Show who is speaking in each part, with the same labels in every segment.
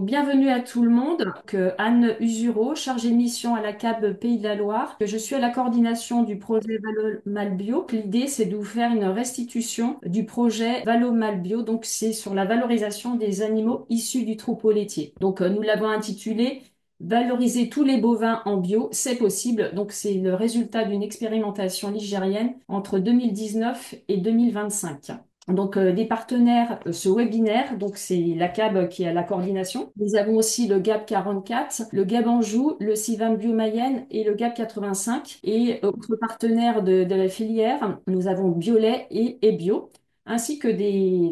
Speaker 1: Bienvenue à tout le monde. Anne Usureau, chargée de mission à la CAB Pays de la Loire. Je suis à la coordination du projet Valo Malbio. L'idée, c'est de vous faire une restitution du projet Valo Malbio. Donc, c'est sur la valorisation des animaux issus du troupeau laitier. Nous l'avons intitulé Valoriser tous les bovins en bio, c'est possible. Donc, c'est le résultat d'une expérimentation ligérienne entre 2019 et 2025. Des partenaires, ce webinaire, donc c'est la CAB qui est à la coordination. Nous avons aussi le GAP 44, le GAB Anjou, le CIVAM Bio Mayenne et le GAP 85. Et autres partenaires de la filière, nous avons Biolait et Ebio, ainsi que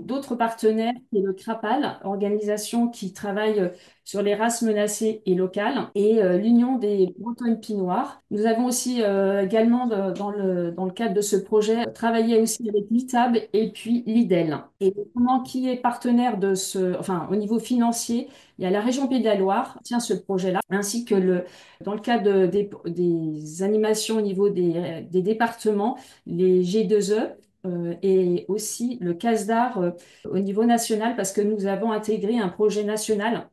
Speaker 1: d'autres partenaires, qui est le CRAPAL, organisation qui travaille sur les races menacées et locales, et l'Union des Bretons Pinoirs. Nous avons aussi également, dans le cadre de ce projet, travaillé aussi avec l'ITAB et puis l'IDEL. Et comment qui est partenaire enfin, au niveau financier, il y a la région Pays de la Loire, qui tient ce projet-là, ainsi que dans le cadre des animations au niveau des départements, les G2E, et aussi le CASDAR au niveau national, parce que nous avons intégré un projet national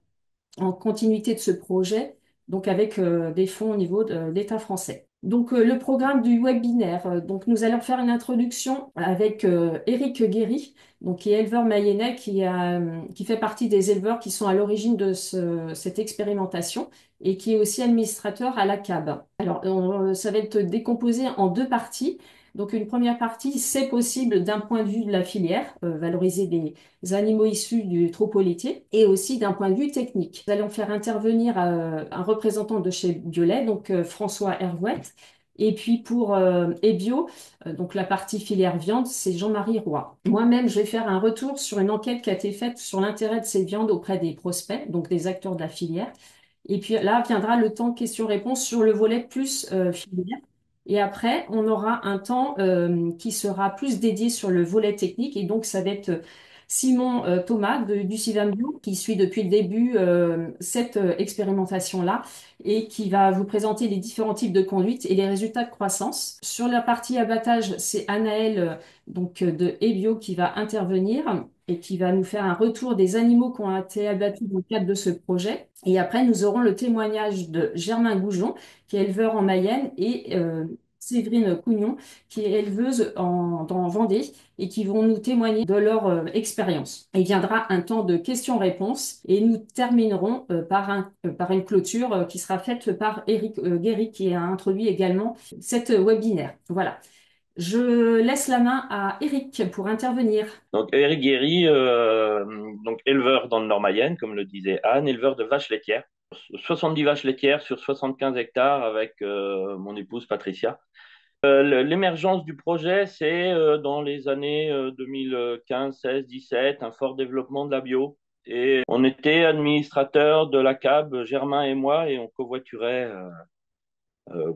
Speaker 1: en continuité de ce projet, donc avec des fonds au niveau de l'État français. Le programme du webinaire. Nous allons faire une introduction avec Éric Guéry, qui est éleveur mayennais, qui fait partie des éleveurs qui sont à l'origine de cette expérimentation et qui est aussi administrateur à la CAB. Ça va être décomposé en deux parties. Donc, une première partie, c'est possible d'un point de vue de la filière, valoriser des animaux issus du troupeau laitier, et aussi d'un point de vue technique. Nous allons faire intervenir un représentant de chez Biolay, François Hervouette. Et puis pour Ebio, donc la partie filière viande, c'est Jean-Marie Roy. Moi-même, je vais faire un retour sur une enquête qui a été faite sur l'intérêt de ces viandes auprès des prospects, donc des acteurs de la filière. Et puis là viendra le temps questions-réponses sur le volet plus filière. Et après, on aura un temps qui sera plus dédié sur le volet technique. Et donc, ça va être Simon Thomas du Civambio qui suit depuis le début cette expérimentation-là et qui va vous présenter les différents types de conduite et les résultats de croissance. Sur la partie abattage, c'est Anaël de Ebio qui va intervenir et qui va nous faire un retour des animaux qui ont été abattus dans le cadre de ce projet. Et après, nous aurons le témoignage de Germain Goujon, qui est éleveur en Mayenne, et Séverine Cougnon, qui est éleveuse dans Vendée, et qui vont nous témoigner de leur expérience. Il viendra un temps de questions-réponses et nous terminerons par une clôture qui sera faite par Éric Guéry, qui a introduit également cette webinaire. Voilà. Je laisse la main à Éric pour intervenir.
Speaker 2: Donc Eric Guéry, donc éleveur dans le Nord-Mayenne, comme le disait Anne, éleveur de vaches laitières. 70 vaches laitières sur 75 hectares avec mon épouse Patricia. L'émergence du projet, c'est dans les années 2015, 16, 17, un fort développement de la bio. Et on était administrateurs de la CAB, Germain et moi, et on covoiturait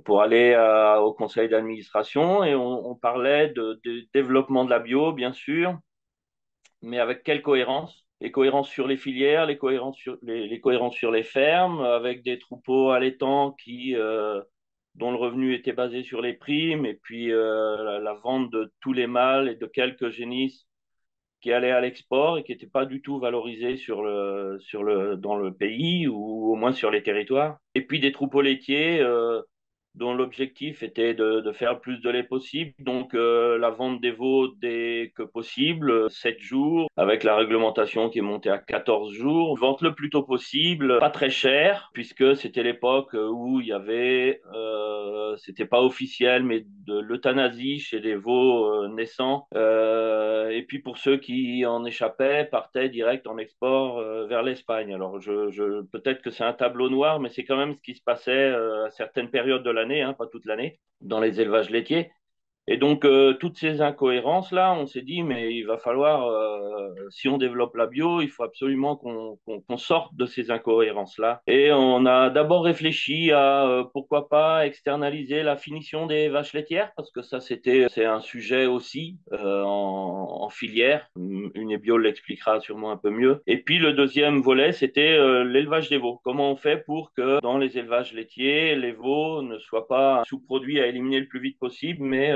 Speaker 2: pour aller au conseil d'administration et on parlait de développement de la bio, bien sûr, mais avec quelle cohérence? Les cohérences sur les filières, les cohérences sur les fermes, avec des troupeaux allaitants dont le revenu était basé sur les primes, et puis la vente de tous les mâles et de quelques génisses qui allaient à l'export et qui n'étaient pas du tout valorisés dans le pays ou au moins sur les territoires. Et puis des troupeaux laitiers dont l'objectif était de faire le plus de lait possible. Donc la vente des veaux dès que possible, 7 jours, avec la réglementation qui est montée à 14 jours. Vente le plus tôt possible, pas très cher, puisque c'était l'époque où il y avait, c'était pas officiel, mais de l'euthanasie chez les veaux naissants. Et puis pour ceux qui en échappaient, partaient direct en export vers l'Espagne. Alors peut-être que c'est un tableau noir, mais c'est quand même ce qui se passait à certaines périodes de l'année, hein, pas toute l'année, dans les élevages laitiers. Et donc, toutes ces incohérences-là, on s'est dit, mais il va falloir, si on développe la bio, il faut absolument qu'on sorte de ces incohérences-là. Et on a d'abord réfléchi à pourquoi pas externaliser la finition des vaches laitières, parce que c'est un sujet aussi en filière, une ébiole l'expliquera sûrement un peu mieux. Et puis le deuxième volet, c'était l'élevage des veaux. Comment on fait pour que dans les élevages laitiers, les veaux ne soient pas un sous-produit à éliminer le plus vite possible, mais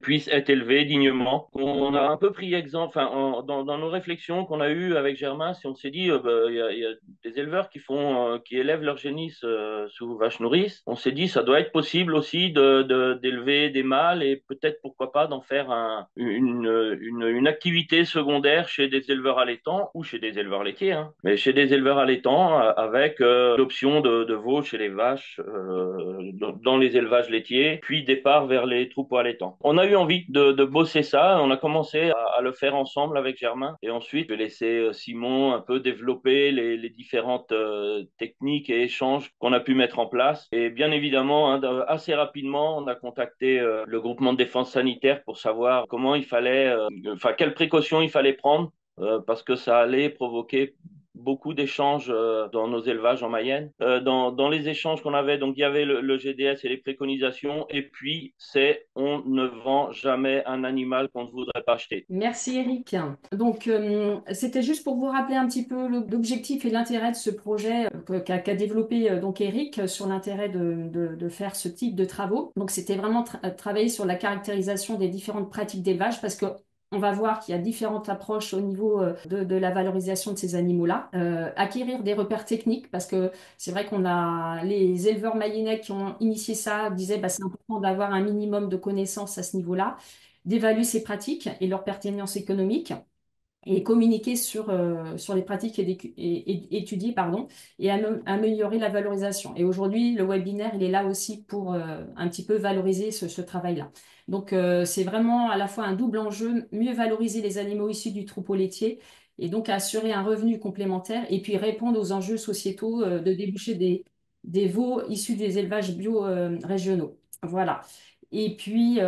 Speaker 2: puissent être élevés dignement. On a un peu pris exemple, enfin, dans nos réflexions qu'on a eues avec Germain, si on s'est dit, bah, y a des éleveurs qui élèvent leurs génisses sous vache nourrice. On s'est dit, ça doit être possible aussi d'élever des mâles et peut-être pourquoi pas d'en faire une activité secondaire chez des éleveurs allaitants ou chez des éleveurs laitiers, hein. Mais chez des éleveurs allaitants avec l'option de veaux chez les vaches dans les élevages laitiers, puis départ vers les troupeaux allaitants. On a eu envie de bosser ça, on a commencé à le faire ensemble avec Germain et ensuite je vais laisser Simon un peu développer les différentes techniques et échanges qu'on a pu mettre en place. Et bien évidemment, hein, assez rapidement, on a contacté le groupement de défense sanitaire pour savoir comment il fallait, enfin quelles précautions il fallait prendre parce que ça allait provoquer beaucoup d'échanges dans nos élevages en Mayenne. Dans les échanges qu'on avait, donc il y avait le GDS et les préconisations, et puis c'est on ne vend jamais un animal qu'on ne voudrait pas acheter.
Speaker 1: Merci Eric. Donc, c'était juste pour vous rappeler un petit peu l'objectif et l'intérêt de ce projet qu'a développé donc Eric sur l'intérêt de faire ce type de travaux. Donc, c'était vraiment travailler sur la caractérisation des différentes pratiques d'élevage parce que on va voir qu'il y a différentes approches au niveau de la valorisation de ces animaux-là. Acquérir des repères techniques parce que c'est vrai qu'on a les éleveurs mayennais qui ont initié ça disaient bah, c'est important d'avoir un minimum de connaissances à ce niveau-là, d'évaluer ces pratiques et leur pertinence économique et communiquer sur les pratiques et étudier pardon, et améliorer la valorisation. Et aujourd'hui, le webinaire, il est là aussi pour un petit peu valoriser ce travail-là. Donc, c'est vraiment à la fois un double enjeu, mieux valoriser les animaux issus du troupeau laitier et donc assurer un revenu complémentaire et puis répondre aux enjeux sociétaux de déboucher des veaux issus des élevages bio régionaux. Voilà. Et puis,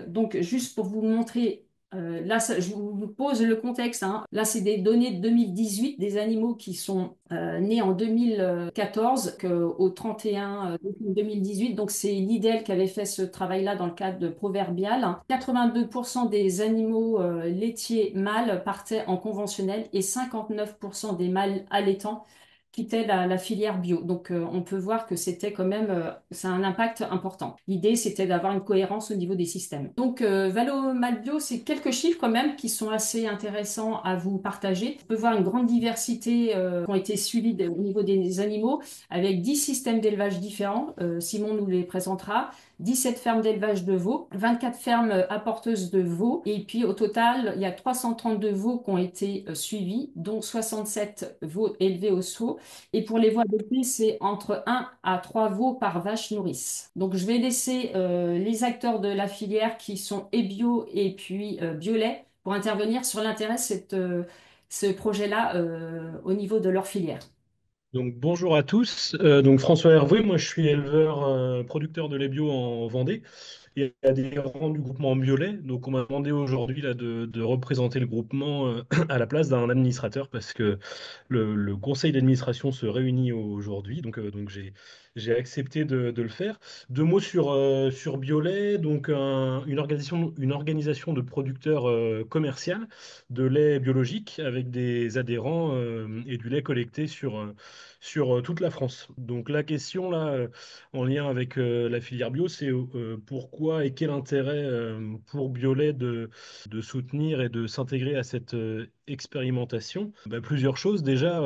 Speaker 1: donc, juste pour vous montrer, là, je vous pose le contexte, hein. Là, c'est des données de 2018, des animaux qui sont nés en 2014 au 31 décembre 2018. Donc, c'est l'IDEL qui avait fait ce travail-là dans le cadre de Proverbial. 82% des animaux laitiers mâles partaient en conventionnel et 59% des mâles allaitants quittaient la filière bio. Donc, on peut voir que c'était quand même, ça a un impact important. L'idée, c'était d'avoir une cohérence au niveau des systèmes. Donc, Valo Malbio, c'est quelques chiffres quand même qui sont assez intéressants à vous partager. On peut voir une grande diversité qui ont été suivis au niveau des animaux, avec 10 systèmes d'élevage différents. Simon nous les présentera. 17 fermes d'élevage de veaux, 24 fermes apporteuses de veaux, et puis au total, il y a 332 veaux qui ont été suivis, dont 67 veaux élevés au seau. Et pour les veaux adoptés, c'est entre 1 à 3 veaux par vache nourrice. Donc je vais laisser les acteurs de la filière qui sont et bio et puis biolait pour intervenir sur l'intérêt de ce projet-là au niveau de leur filière.
Speaker 3: Donc bonjour à tous. Donc François Hervé, moi je suis éleveur producteur de lait bio en Vendée et adhérent du groupement Biolait. Donc on m'a demandé aujourd'hui là de représenter le groupement à la place d'un administrateur parce que le conseil d'administration se réunit aujourd'hui. Donc j'ai accepté de le faire. Deux mots sur Biolait, donc une organisation de producteurs commercial de lait biologique avec des adhérents et du lait collecté sur toute la France. Donc la question là, en lien avec la filière bio, c'est pourquoi et quel intérêt pour Biolay de soutenir et de s'intégrer à cette expérimentation. Bah, plusieurs choses. Déjà,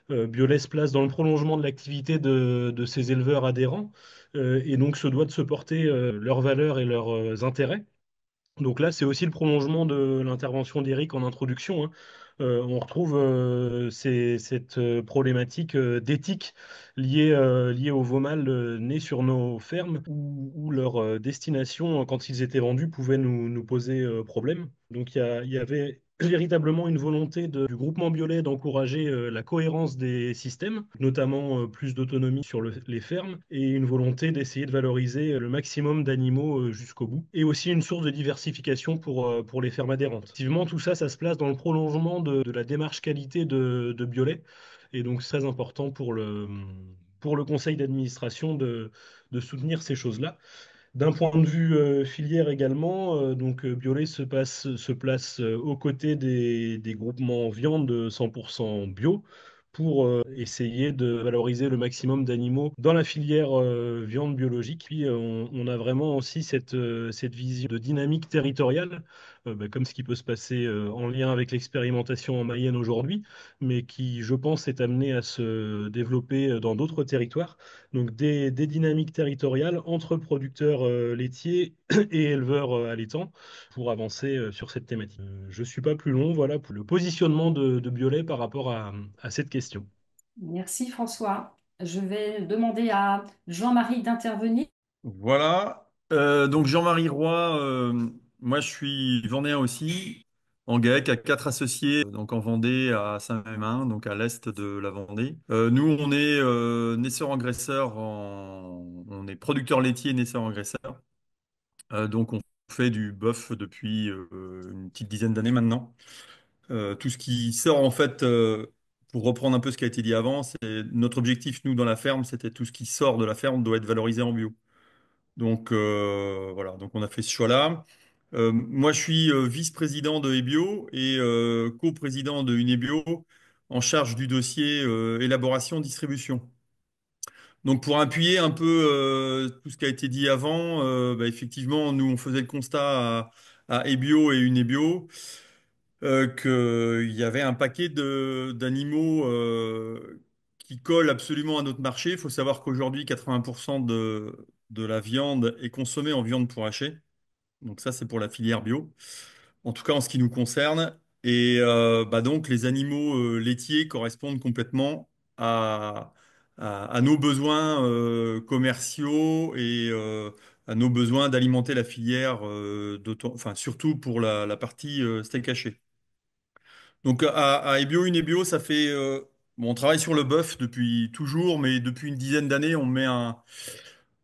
Speaker 3: Biolay se place dans le prolongement de l'activité de ses éleveurs adhérents et donc se doit de se porter leurs valeurs et leurs intérêts. Donc là, c'est aussi le prolongement de l'intervention d'Éric en introduction, hein. On retrouve cette problématique d'éthique liée aux veaux mâles nés sur nos fermes, où leur destination, quand ils étaient vendus, pouvait nous poser problème. Donc il y avait véritablement une volonté du groupement Biolay d'encourager la cohérence des systèmes, notamment plus d'autonomie sur les fermes, et une volonté d'essayer de valoriser le maximum d'animaux jusqu'au bout, et aussi une source de diversification pour les fermes adhérentes. Effectivement, tout ça, ça se place dans le prolongement de la démarche qualité de Biolay, et donc c'est très important pour le conseil d'administration de soutenir ces choses-là. D'un point de vue filière également, Biolay se place aux côtés des groupements viande 100% bio pour essayer de valoriser le maximum d'animaux dans la filière viande biologique. Puis on a vraiment aussi cette vision de dynamique territoriale, comme ce qui peut se passer en lien avec l'expérimentation en Mayenne aujourd'hui, mais qui, je pense, est amené à se développer dans d'autres territoires. Donc des dynamiques territoriales entre producteurs laitiers et éleveurs allaitants pour avancer sur cette thématique. Je ne suis pas plus long, voilà pour le positionnement de Biolay par rapport à cette question.
Speaker 1: Merci François. Je vais demander à Jean-Marie d'intervenir.
Speaker 4: Voilà. Donc Jean-Marie Roy, moi je suis vendéen aussi, en GAEC à 4 associés, donc en Vendée à Saint-Mémin, donc à l'est de la Vendée. Nous on est naisseurs-engraisseurs, on est producteurs laitiers naisseurs-engraisseurs. Donc on fait du bœuf depuis une petite dizaine d'années maintenant. Tout ce qui sort en fait, pour reprendre un peu ce qui a été dit avant, c'est notre objectif nous dans la ferme, c'était tout ce qui sort de la ferme doit être valorisé en bio. Donc voilà, donc on a fait ce choix-là. Moi, je suis vice-président de Ebio et co-président de Unebio en charge du dossier élaboration-distribution. Donc pour appuyer un peu tout ce qui a été dit avant, bah, effectivement, nous, on faisait le constat à Ebio et Unebio qu'il y avait un paquet d'animaux qui collent absolument à notre marché. Il faut savoir qu'aujourd'hui, 80% de la viande est consommée en viande pour hacher. Donc ça, c'est pour la filière bio. En tout cas, en ce qui nous concerne. Et bah donc, les animaux laitiers correspondent complètement à, à nos besoins commerciaux et à nos besoins d'alimenter la filière, enfin, surtout pour la partie steak haché. Donc à Ebio, une Ebio, ça fait bon, on travaille sur le bœuf depuis toujours, mais depuis une dizaine d'années,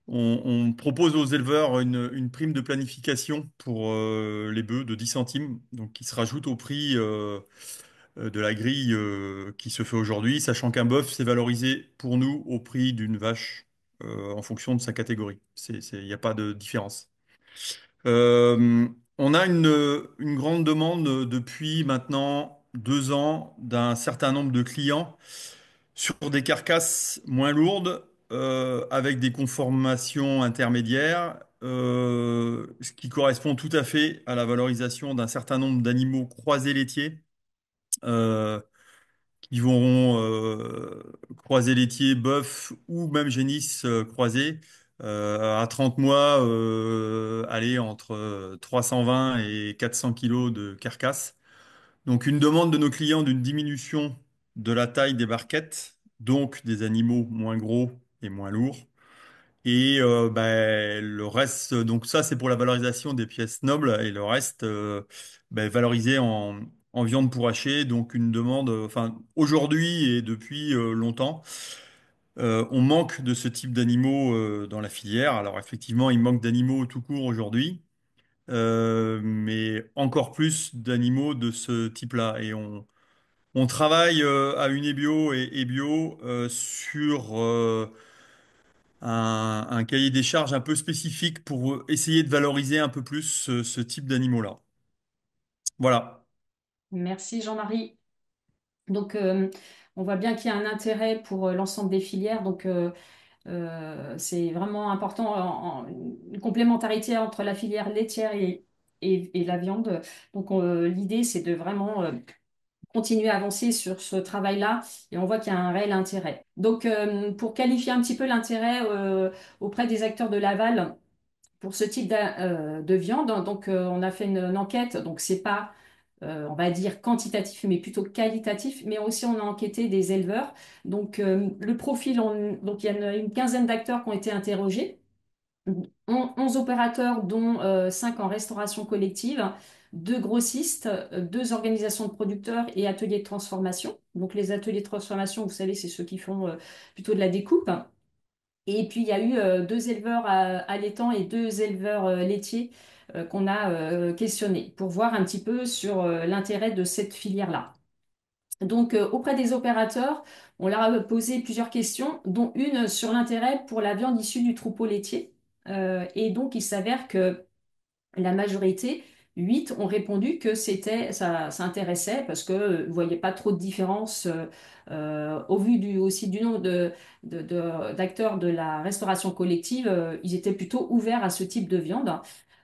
Speaker 4: on propose aux éleveurs une prime de planification pour les bœufs de 10 centimes, donc qui se rajoute au prix de la grille qui se fait aujourd'hui, sachant qu'un bœuf, c'est valorisé pour nous au prix d'une vache en fonction de sa catégorie. Il n'y a pas de différence. On a une grande demande depuis maintenant 2 ans d'un certain nombre de clients sur des carcasses moins lourdes avec des conformations intermédiaires, ce qui correspond tout à fait à la valorisation d'un certain nombre d'animaux croisés laitiers. euh, qui vont croiser laitier, bœuf ou même génisse croisé à 30 mois, aller entre 320 et 400 kilos de carcasse. Donc une demande de nos clients d'une diminution de la taille des barquettes, donc des animaux moins gros et moins lourds. Et ben, le reste, donc ça c'est pour la valorisation des pièces nobles et le reste ben, valorisé en viande pour hacher. Donc une demande, enfin aujourd'hui et depuis longtemps, on manque de ce type d'animaux dans la filière. Alors effectivement, il manque d'animaux tout court aujourd'hui, mais encore plus d'animaux de ce type-là. Et on travaille à Unebio et Bio sur un cahier des charges un peu spécifique pour essayer de valoriser un peu plus ce type d'animaux-là. Voilà.
Speaker 1: Merci Jean-Marie. Donc, on voit bien qu'il y a un intérêt pour l'ensemble des filières. Donc, c'est vraiment important, une complémentarité entre la filière laitière et la viande. Donc, l'idée, c'est de vraiment continuer à avancer sur ce travail-là et on voit qu'il y a un réel intérêt. Donc, pour qualifier un petit peu l'intérêt auprès des acteurs de l'aval pour ce type de viande, donc on a fait une enquête, donc c'est pas on va dire quantitatif, mais plutôt qualitatif, mais aussi on a enquêté des éleveurs. Donc le profil, donc il y a une quinzaine d'acteurs qui ont été interrogés, 11 opérateurs, dont 5 en restauration collective, 2 grossistes, 2 organisations de producteurs et ateliers de transformation. Donc les ateliers de transformation, vous savez, c'est ceux qui font plutôt de la découpe. Et puis il y a eu 2 éleveurs allaitants et 2 éleveurs laitiers qu'on a questionnés pour voir un petit peu sur l'intérêt de cette filière-là. Donc, auprès des opérateurs, on leur a posé plusieurs questions, dont une sur l'intérêt pour la viande issue du troupeau laitier. Et donc, il s'avère que la majorité, 8 ont répondu que ça intéressait parce que ne voyaient pas trop de différence au vu aussi du nombre d'acteurs de la restauration collective. Ils étaient plutôt ouverts à ce type de viande.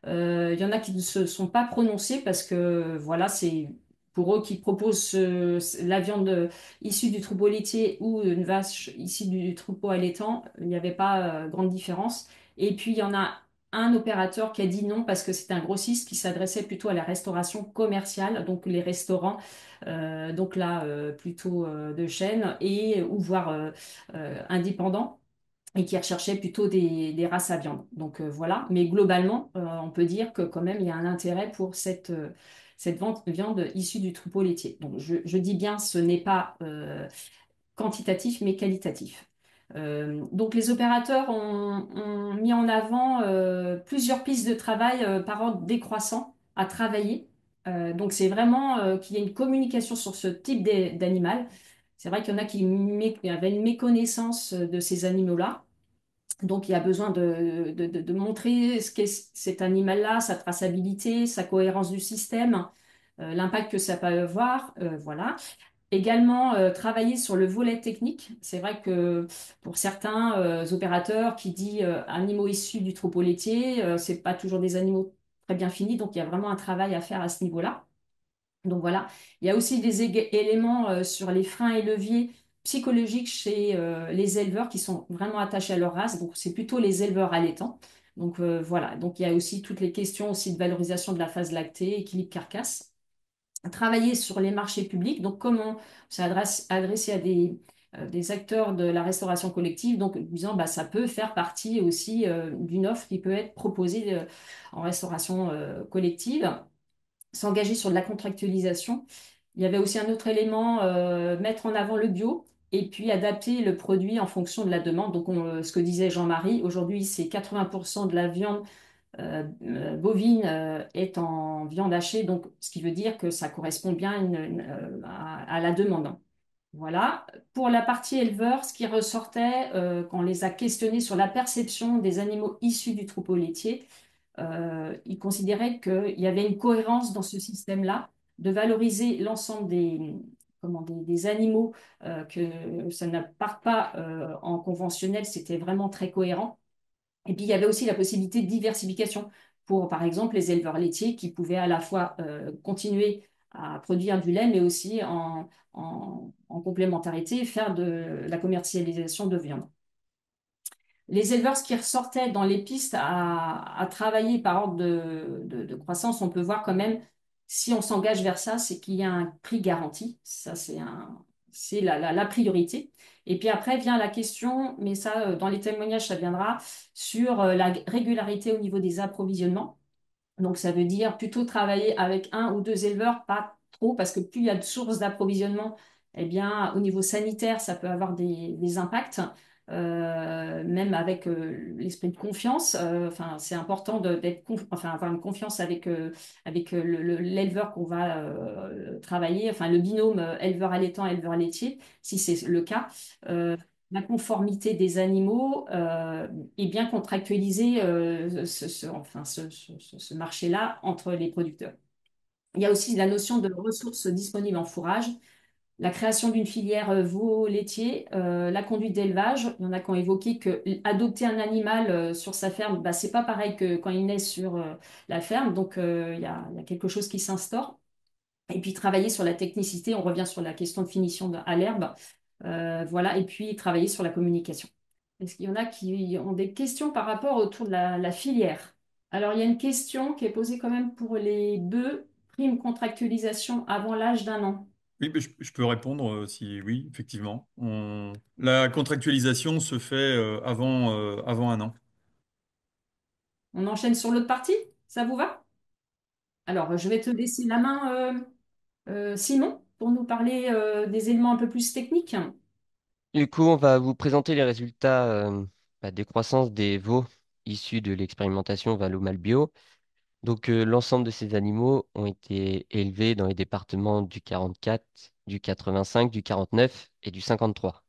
Speaker 1: Il y en a qui ne se sont pas prononcés parce que voilà, c'est pour eux qui proposent la viande issue du troupeau laitier ou une vache issue du troupeau allaitant, il n'y avait pas grande différence. Et puis il y en a un opérateur qui a dit non parce que c'est un grossiste qui s'adressait plutôt à la restauration commerciale, donc les restaurants, donc là plutôt de chaîne et ou voire indépendants et qui recherchait plutôt des races à viande. Donc voilà, mais globalement, on peut dire que quand même il y a un intérêt pour cette viande issue du troupeau laitier. Donc je dis bien, ce n'est pas quantitatif mais qualitatif. Donc les opérateurs ont mis en avant plusieurs pistes de travail par ordre décroissant à travailler. Donc c'est vraiment qu'il y ait une communication sur ce type d'animal. C'est vrai qu'il y en a qui avaient une méconnaissance de ces animaux-là. Donc il y a besoin de montrer ce qu'est cet animal-là, sa traçabilité, sa cohérence du système, l'impact que ça peut avoir. Voilà. Également, travailler sur le volet technique. C'est vrai que pour certains opérateurs qui disent animaux issus du troupeau laitier, c'est pas toujours des animaux très bien finis, donc il y a vraiment un travail à faire à ce niveau-là. Donc voilà, il y a aussi des éléments sur les freins et leviers psychologiques chez les éleveurs qui sont vraiment attachés à leur race. Donc c'est plutôt les éleveurs allaitants. Donc voilà, donc il y a aussi toutes les questions aussi de valorisation de la phase lactée, équilibre carcasse, travailler sur les marchés publics, donc comment s'adresser à des acteurs de la restauration collective, donc disant bah, ça peut faire partie aussi d'une offre qui peut être proposée en restauration collective, s'engager sur de la contractualisation. Il y avait aussi un autre élément, mettre en avant le bio. Et puis adapter le produit en fonction de la demande. Donc, ce que disait Jean-Marie, aujourd'hui, c'est 80% de la viande bovine est en viande hachée, donc ce qui veut dire que ça correspond bien à la demande. Voilà. Pour la partie éleveur, ce qui ressortait quand on les a questionnés sur la perception des animaux issus du troupeau laitier, ils considéraient qu'il y avait une cohérence dans ce système-là, de valoriser l'ensemble des animaux, que ça ne parte pas en conventionnel, c'était vraiment très cohérent. Et puis, il y avait aussi la possibilité de diversification pour, par exemple, les éleveurs laitiers qui pouvaient à la fois continuer à produire du lait, mais aussi en complémentarité faire de la commercialisation de viande. Les éleveurs, ce qui ressortait dans les pistes à travailler par ordre de croissance, on peut voir quand même, si on s'engage vers ça, c'est qu'il y a un prix garanti. Ça, c'est la priorité. Et puis après vient la question, mais ça, dans les témoignages, ça viendra, sur la régularité au niveau des approvisionnements. Donc, ça veut dire plutôt travailler avec un ou deux éleveurs, pas trop, parce que plus il y a de sources d'approvisionnement, eh bien, au niveau sanitaire, ça peut avoir des impacts, même avec l'esprit de confiance. Enfin, c'est important enfin, avoir une confiance avec l'éleveur qu'on va travailler, enfin, le binôme éleveur allaitant, éleveur laitier, si c'est le cas. Euh, la conformité des animaux et bien contractualiser enfin, ce marché-là entre les producteurs. Il y a aussi la notion de ressources disponibles en fourrage, la création d'une filière veau laitier, la conduite d'élevage. Il y en a qui ont évoqué que adopter un animal sur sa ferme, bah, c'est pas pareil que quand il naît sur la ferme. Donc il y a quelque chose qui s'instaure. Et puis travailler sur la technicité, on revient sur la question de finition à l'herbe. Voilà, et puis travailler sur la communication. Est-ce qu'il y en a qui ont des questions par rapport autour de la filière? Alors, il y a une question qui est posée quand même pour les bœufs, prime contractualisation avant l'âge d'un an.
Speaker 4: Oui, mais je peux répondre si oui, effectivement. La contractualisation se fait avant un an.
Speaker 1: On enchaîne sur l'autre partie? Ça vous va? Alors, je vais te laisser la main, Simon, pour nous parler des éléments un peu plus techniques.
Speaker 5: Du coup, on va vous présenter les résultats des croissances des veaux issus de l'expérimentation Valo-Malbio. Donc, l'ensemble de ces animaux ont été élevés dans les départements du 44, du 85, du 49 et du 53.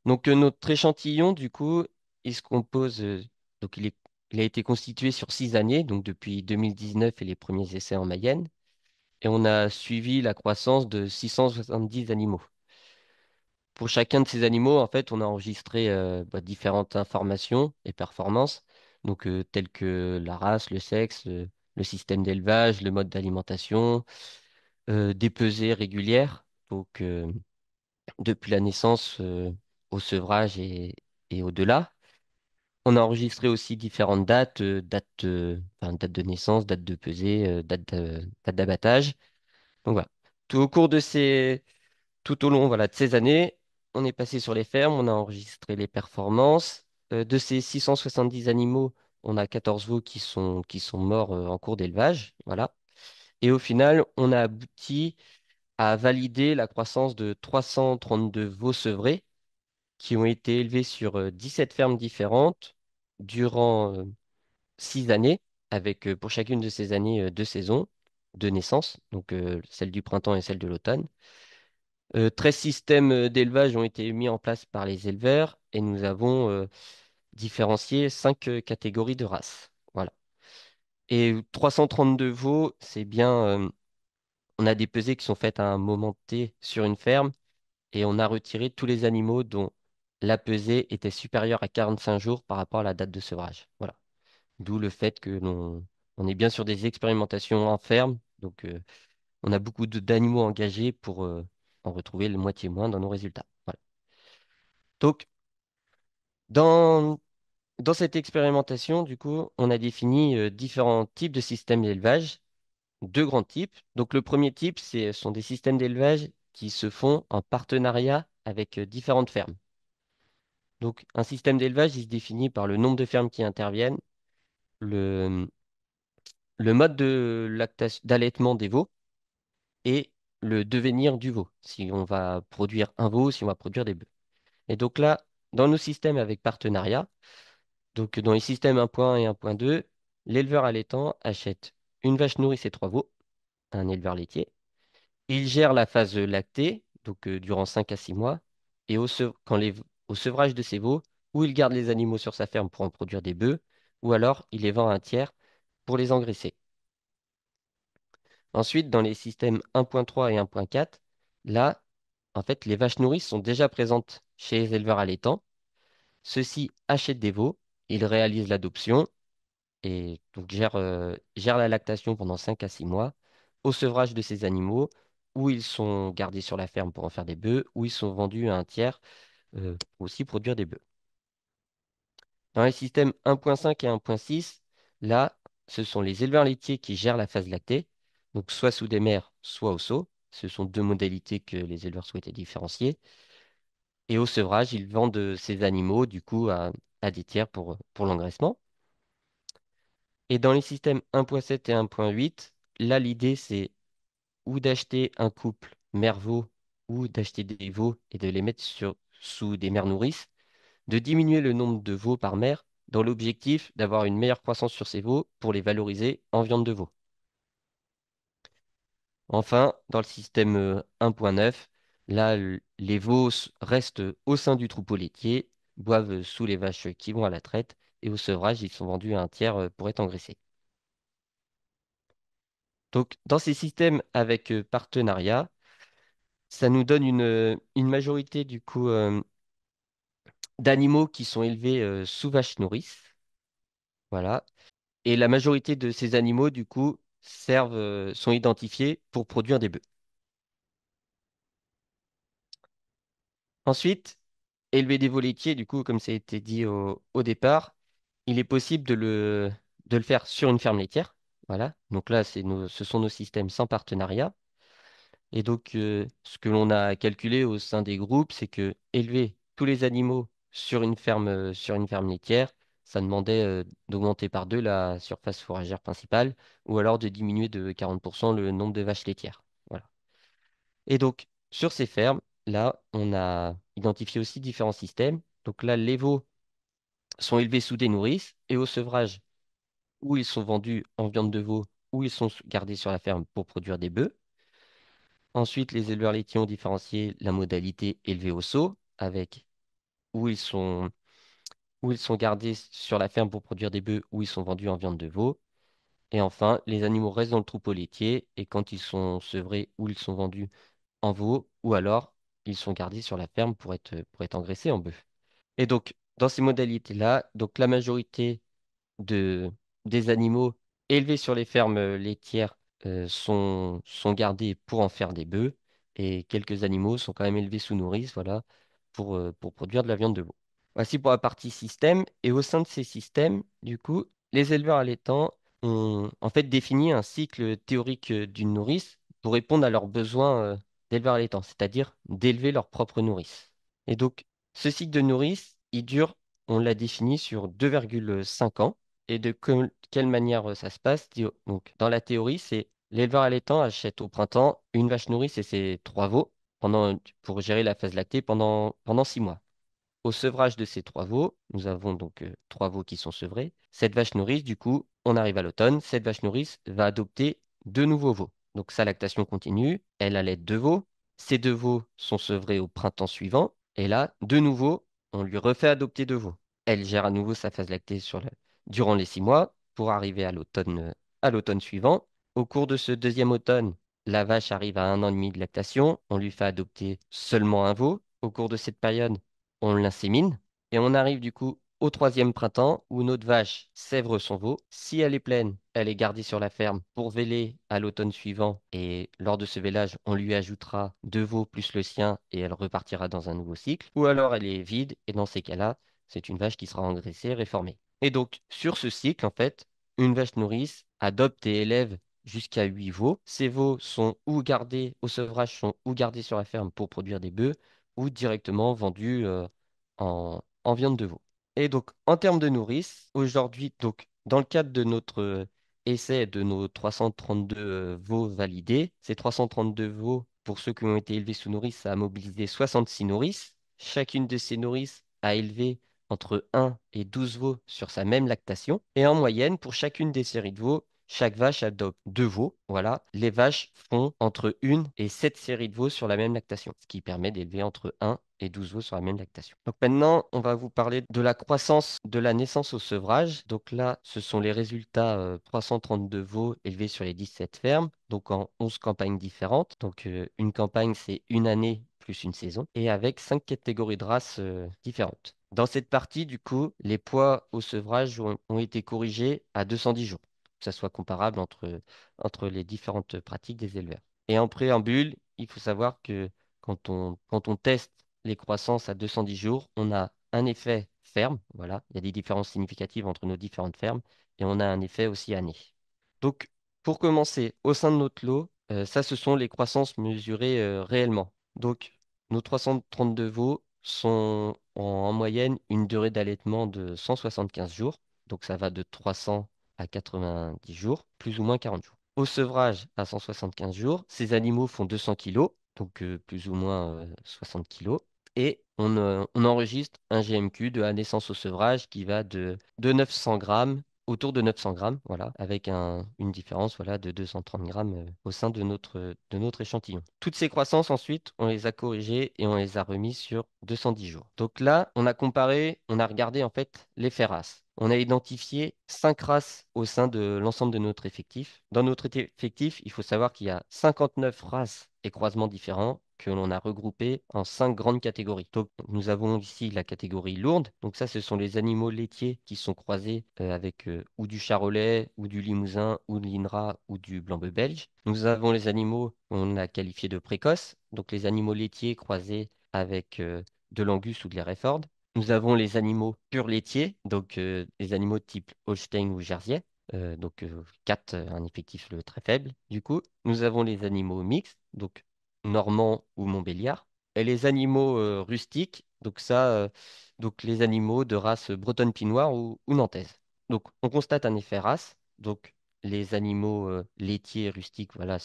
Speaker 5: Donc, notre échantillon, du coup, il se compose il a été constitué sur 6 années, donc depuis 2019 et les premiers essais en Mayenne. Et on a suivi la croissance de 670 animaux. Pour chacun de ces animaux, en fait, on a enregistré différentes informations et performances, donc telles que la race, le sexe, le système d'élevage, le mode d'alimentation, des pesées régulières, donc depuis la naissance au sevrage et au-delà. On a enregistré aussi différentes dates, enfin, date de naissance, date de pesée, date d'abattage. Donc voilà. Tout au cours de ces, Tout au long, voilà, de ces années, on est passé sur les fermes, on a enregistré les performances. De ces 670 animaux, on a 14 veaux qui sont morts en cours d'élevage. Voilà. Et au final, on a abouti à valider la croissance de 332 veaux sevrés qui ont été élevés sur 17 fermes différentes durant 6 années, avec pour chacune de ces années 2 saisons de naissance, donc celle du printemps et celle de l'automne. 13 systèmes d'élevage ont été mis en place par les éleveurs et nous avons différencié 5 catégories de races. Voilà. Et 332 veaux, c'est bien, on a des pesées qui sont faites à un moment T sur une ferme et on a retiré tous les animaux dont la pesée était supérieure à 45 jours par rapport à la date de sevrage. Voilà. D'où le fait que on est bien sur des expérimentations en ferme. Donc, on a beaucoup d'animaux engagés pour en retrouver le moitié moins dans nos résultats. Voilà. Donc, dans, dans cette expérimentation, du coup, on a défini différents types de systèmes d'élevage, deux grands types. Donc, le premier type, sont des systèmes d'élevage qui se font en partenariat avec différentes fermes. Donc, un système d'élevage, il se définit par le nombre de fermes qui interviennent, le, le mode d'allaitement des veaux et le devenir du veau, si on va produire un veau, si on va produire des bœufs. Et donc là, dans nos systèmes avec partenariat, donc dans les systèmes 1.1 et 1.2, l'éleveur allaitant achète une vache nourrice et 3 veaux, un éleveur laitier. Il gère la phase lactée, donc durant 5 à 6 mois, et au sevrage de ces veaux, ou il garde les animaux sur sa ferme pour en produire des bœufs, ou alors il les vend à un tiers pour les engraisser. Ensuite, dans les systèmes 1.3 et 1.4, là, en fait, les vaches nourrices sont déjà présentes chez les éleveurs allaitants. Ceux-ci achètent des veaux, ils réalisent l'adoption et donc gèrent la lactation pendant 5 à 6 mois au sevrage de ces animaux, où ils sont gardés sur la ferme pour en faire des bœufs, où ils sont vendus à un tiers pour aussi produire des bœufs. Dans les systèmes 1.5 et 1.6, là, ce sont les éleveurs laitiers qui gèrent la phase lactée, donc soit sous des mers, soit au seau. Ce sont deux modalités que les éleveurs souhaitaient différencier. Et au sevrage, ils vendent ces animaux, du coup, à des tiers pour l'engraissement. Et dans les systèmes 1.7 et 1.8, là, l'idée, c'est ou d'acheter un couple mère-veau ou d'acheter des veaux et de les mettre sous des mères nourrices, de diminuer le nombre de veaux par mère dans l'objectif d'avoir une meilleure croissance sur ces veaux pour les valoriser en viande de veau. Enfin, dans le système 1.9, là, les veaux restent au sein du troupeau laitier, boivent sous les vaches qui vont à la traite et au sevrage, ils sont vendus à un tiers pour être engraissés. Donc, dans ces systèmes avec partenariat, ça nous donne une majorité du coup d'animaux qui sont élevés sous vache nourrice. Voilà. Et la majorité de ces animaux, du coup, sont identifiés pour produire des bœufs. Ensuite, élever des veaux laitiers, du coup, comme ça a été dit au départ, il est possible de le faire sur une ferme laitière. Voilà. Donc là, ce sont nos systèmes sans partenariat. Et donc, ce que l'on a calculé au sein des groupes, c'est que élever tous les animaux sur une ferme laitière, ça demandait d'augmenter par deux la surface fourragère principale, ou alors de diminuer de 40% le nombre de vaches laitières. Voilà. Et donc, sur ces fermes, là, on a identifié aussi différents systèmes. Donc là, les veaux sont élevés sous des nourrices et au sevrage, où ils sont vendus en viande de veau, ou ils sont gardés sur la ferme pour produire des bœufs. Ensuite, les éleveurs laitiers ont différencié la modalité élevée au seau, avec où où ils sont gardés sur la ferme pour produire des bœufs, où ils sont vendus en viande de veau. Et enfin, les animaux restent dans le troupeau laitier et quand ils sont sevrés ou ils sont vendus en veau, ou alors ils sont gardés sur la ferme pour être engraissés en bœuf. Et donc, dans ces modalités-là, donc la majorité de, des animaux élevés sur les fermes laitières sont gardés pour en faire des bœufs et quelques animaux sont quand même élevés sous nourrice, voilà, pour produire de la viande de veau. Voici pour la partie système. Et au sein de ces systèmes, du coup, les éleveurs allaitants ont en fait défini un cycle théorique d'une nourrice pour répondre à leurs besoins d'éleveurs allaitants, c'est-à-dire d'élever leur propre nourrice. Et donc, ce cycle de nourrice, il dure, on l'a défini sur 2,5 ans. Et de quelle manière ça se passe? Donc, dans la théorie, c'est l'éleveur allaitant achète au printemps une vache nourrice et ses trois veaux pour gérer la phase lactée pendant 6 mois. Au sevrage de ces trois veaux, nous avons donc trois veaux qui sont sevrés. Cette vache nourrice, du coup, on arrive à l'automne, cette vache nourrice va adopter deux nouveaux veaux. Donc sa lactation continue, elle allait deux veaux. Ces deux veaux sont sevrés au printemps suivant. Et là, de nouveau, on lui refait adopter deux veaux. Elle gère à nouveau sa phase lactée durant les 6 mois pour arriver à l'automne suivant. Au cours de ce deuxième automne, la vache arrive à 1 an et demi de lactation. On lui fait adopter seulement un veau. Au cours de cette période, on l'insémine et on arrive du coup au troisième printemps où notre vache sèvre son veau. Si elle est pleine, elle est gardée sur la ferme pour véler à l'automne suivant et lors de ce vélage, on lui ajoutera deux veaux plus le sien et elle repartira dans un nouveau cycle. Ou alors elle est vide et dans ces cas-là, c'est une vache qui sera engraissée, réformée. Et donc sur ce cycle, en fait, une vache nourrice adopte et élève jusqu'à 8 veaux. Ces veaux sont ou gardés au sevrage, sont ou gardés sur la ferme pour produire des bœufs ou directement vendus en viande de veau. Et donc, en termes de nourrice, aujourd'hui, donc, dans le cadre de notre essai de nos 332 veaux validés, ces 332 veaux, pour ceux qui ont été élevés sous nourrice, ça a mobilisé 66 nourrices. Chacune de ces nourrices a élevé entre 1 et 12 veaux sur sa même lactation. Et en moyenne, pour chacune des séries de veaux, chaque vache adopte deux veaux. Voilà, les vaches font entre 1 et 7 séries de veaux sur la même lactation, ce qui permet d'élever entre 1 et 12 veaux sur la même lactation. Donc maintenant, on va vous parler de la croissance de la naissance au sevrage. Donc là, ce sont les résultats 332 veaux élevés sur les 17 fermes, donc en 11 campagnes différentes. Donc une campagne, c'est une année plus une saison, et avec 5 catégories de races différentes. Dans cette partie, du coup, les poids au sevrage ont été corrigés à 210 jours, que ça soit comparable entre les différentes pratiques des éleveurs. Et en préambule, il faut savoir que quand on teste les croissances à 210 jours, on a un effet ferme, voilà, il y a des différences significatives entre nos différentes fermes, et on a un effet aussi année. Donc, pour commencer, au sein de notre lot, ça, ce sont les croissances mesurées réellement. Donc, nos 332 veaux ont en moyenne une durée d'allaitement de 175 jours, donc ça va de 300 à 90 jours, plus ou moins 40 jours. Au sevrage à 175 jours, ces animaux font 200 kilos, donc plus ou moins 60 kilos. Et on enregistre un GMQ de la naissance au sevrage qui va de 900 grammes, autour de 900 grammes, voilà, avec une différence voilà, de 230 grammes au sein de notre échantillon. Toutes ces croissances, ensuite, on les a corrigées et on les a remises sur 210 jours. Donc là, on a comparé, on a regardé en fait l'effet race. On a identifié 5 races au sein de l'ensemble de notre effectif. Dans notre effectif, il faut savoir qu'il y a 59 races et croisements différents que l'on a regroupés en 5 grandes catégories. Donc, nous avons ici la catégorie lourde. Donc ça, ce sont les animaux laitiers qui sont croisés avec ou du charolais, ou du limousin, ou de l'INRA, ou du blanc-bœuf belge. Nous avons les animaux qu'on a qualifiés de précoces. Donc les animaux laitiers croisés avec de l'Angus ou de l'Hereford. Nous avons les animaux purs laitiers, donc les animaux de type Holstein ou Jersey, donc 4, un effectif très faible. Du coup, nous avons les animaux mixtes, donc normands ou montbéliards, et les animaux rustiques, donc ça, donc les animaux de race bretonne pinoire ou nantaise. Donc on constate un effet race, donc les animaux laitiers et rustiques voilà,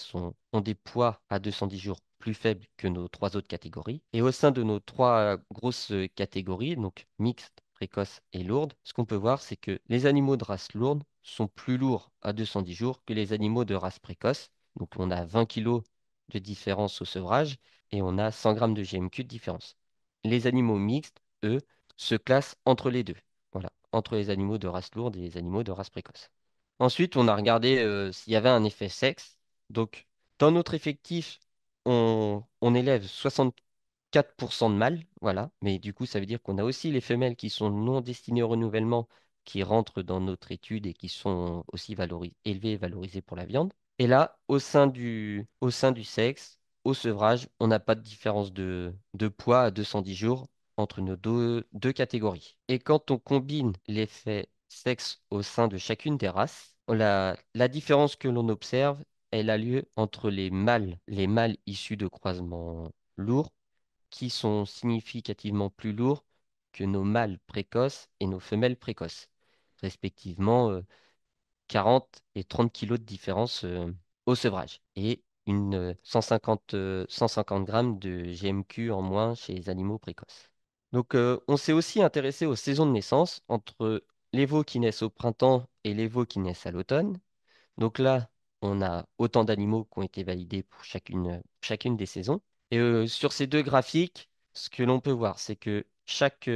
Speaker 5: ont des poids à 210 jours plus faibles que nos trois autres catégories. Et au sein de nos trois grosses catégories, donc mixtes, précoces et lourdes, ce qu'on peut voir, c'est que les animaux de race lourde sont plus lourds à 210 jours que les animaux de race précoce. Donc on a 20 kilos de différence au sevrage et on a 100 grammes de GMQ de différence. Les animaux mixtes, eux, se classent entre les deux. entre les animaux de race lourde et les animaux de race précoce. Ensuite, on a regardé s'il y avait un effet sexe. Donc, dans notre effectif, on élève 64% de mâles, voilà. Mais du coup, ça veut dire qu'on a aussi les femelles qui sont non destinées au renouvellement, qui rentrent dans notre étude et qui sont aussi élevées et valorisées pour la viande. Et là, au sein du sexe, au sevrage, on n'a pas de différence de poids à 210 jours entre nos deux catégories. Et quand on combine l'effet sexe au sein de chacune des races, la différence que l'on observe, elle a lieu entre les mâles issus de croisements lourds, qui sont significativement plus lourds que nos mâles précoces et nos femelles précoces, respectivement 40 et 30 kilos de différence au sevrage, et 150 grammes de GMQ en moins chez les animaux précoces. Donc, on s'est aussi intéressé aux saisons de naissance entre les veaux qui naissent au printemps et les veaux qui naissent à l'automne. Donc là, on a autant d'animaux qui ont été validés pour chacune des saisons. Et sur ces deux graphiques, ce que l'on peut voir, c'est que chaque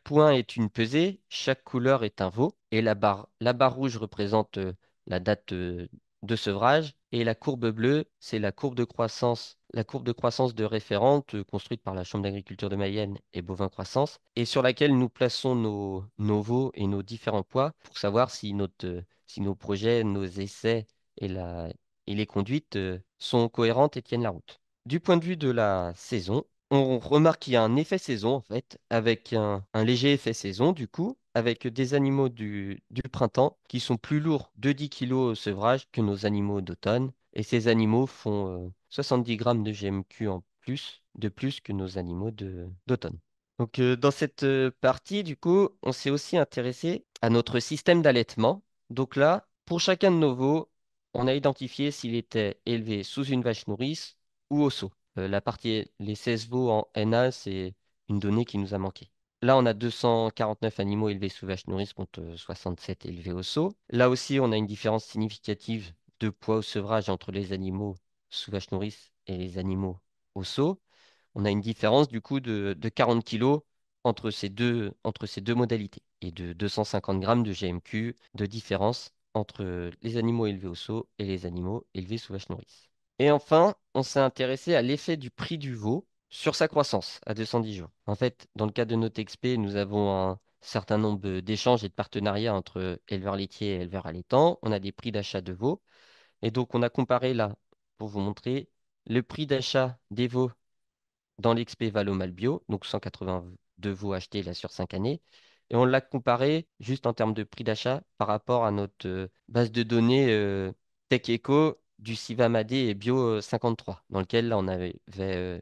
Speaker 5: point est une pesée, chaque couleur est un veau, et la barre rouge représente la date de sevrage, et la courbe bleue, c'est la courbe de croissance de référente construite par la Chambre d'agriculture de Mayenne et Bovin Croissance, et sur laquelle nous plaçons nos veaux et nos différents poids pour savoir si nos projets, nos essais et les conduites sont cohérentes et tiennent la route. Du point de vue de la saison, on remarque qu'il y a un effet saison, en fait, avec un léger effet saison, du coup, avec des animaux du printemps qui sont plus lourds de 10 kilos au sevrage que nos animaux d'automne. Et ces animaux font 70 grammes de GMQ de plus que nos animaux d'automne. Donc, dans cette partie, du coup, on s'est aussi intéressé à notre système d'allaitement. Donc là, pour chacun de nos veaux, on a identifié s'il était élevé sous une vache nourrice ou au seau. Les 16 veaux en NA, c'est une donnée qui nous a manqué. Là, on a 249 animaux élevés sous vache nourrice contre 67 élevés au seau. Là aussi, on a une différence significative de poids au sevrage entre les animaux sous vache nourrice et les animaux au seau. On a une différence du coup de 40 kilos entre ces deux modalités et de 250 grammes de GMQ de différence entre les animaux élevés au seau et les animaux élevés sous vache nourrice. Et enfin, on s'est intéressé à l'effet du prix du veau sur sa croissance à 210 jours. En fait, dans le cadre de notre expé, nous avons un certain nombre d'échanges et de partenariats entre éleveurs laitiers et éleveurs allaitants. On a des prix d'achat de veaux. Et donc, on a comparé là, pour vous montrer, le prix d'achat des veaux dans l'XP Valomal Bio, donc 182 veaux achetés là sur 5 années. Et on l'a comparé juste en termes de prix d'achat par rapport à notre base de données Tech Eco du Sivamade et Bio 53, dans lequel là, on avait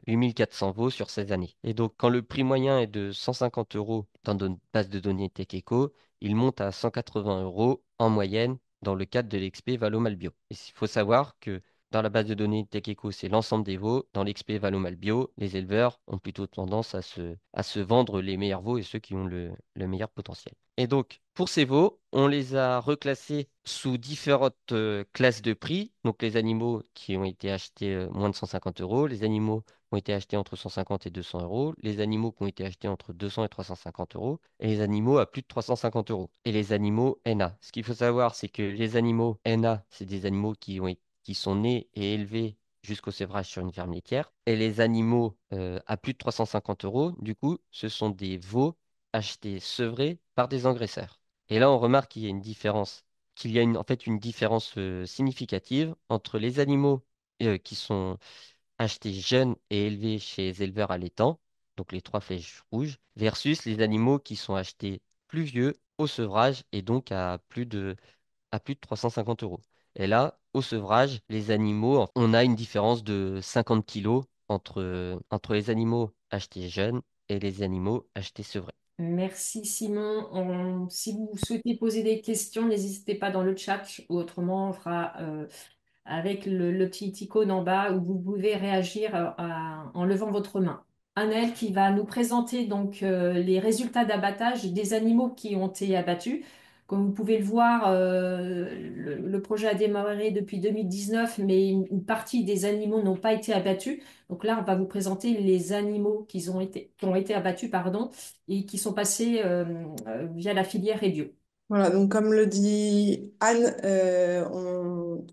Speaker 5: 8400 veaux sur 16 années. Et donc, quand le prix moyen est de 150 euros dans notre base de données Tech Eco, il monte à 180 euros en moyenne dans le cadre de l'XP Valomal Bio. Et il faut savoir que dans la base de données TechEco, c'est l'ensemble des veaux. Dans l'XP Valomal Bio, les éleveurs ont plutôt tendance à se vendre les meilleurs veaux et ceux qui ont le meilleur potentiel. Et donc, pour ces veaux, on les a reclassés sous différentes classes de prix. Donc, les animaux qui ont été achetés moins de 150 euros, les animaux qui ont été achetés entre 150 et 200 euros, les animaux qui ont été achetés entre 200 et 350 euros, et les animaux à plus de 350 euros. Et les animaux NA. Ce qu'il faut savoir, c'est que les animaux NA, c'est des animaux qui sont nés et élevés jusqu'au sévrage sur une ferme laitière. Et les animaux à plus de 350 euros, du coup, ce sont des veaux achetés sevrés par des engraisseurs. Et là, on remarque qu'il y a en fait une différence significative entre les animaux qui sont achetés jeunes et élevés chez les éleveurs allaitants, donc les trois flèches rouges, versus les animaux qui sont achetés plus vieux au sevrage et donc à plus de 350 euros. Et là, au sevrage, les animaux, on a une différence de 50 kilos entre les animaux achetés jeunes et les animaux achetés sevrés.
Speaker 1: Merci Simon. Si vous souhaitez poser des questions, n'hésitez pas dans le chat ou autrement on fera avec le petit icône en bas où vous pouvez réagir en levant votre main. Annelle qui va nous présenter donc les résultats d'abattage des animaux qui ont été abattus. Comme vous pouvez le voir, le projet a démarré depuis 2019, mais une partie des animaux n'ont pas été abattus. Donc là, on va vous présenter les animaux qui ont été abattus, pardon, et qui sont passés via la filière Ebio.
Speaker 6: Voilà, donc comme le dit Anne,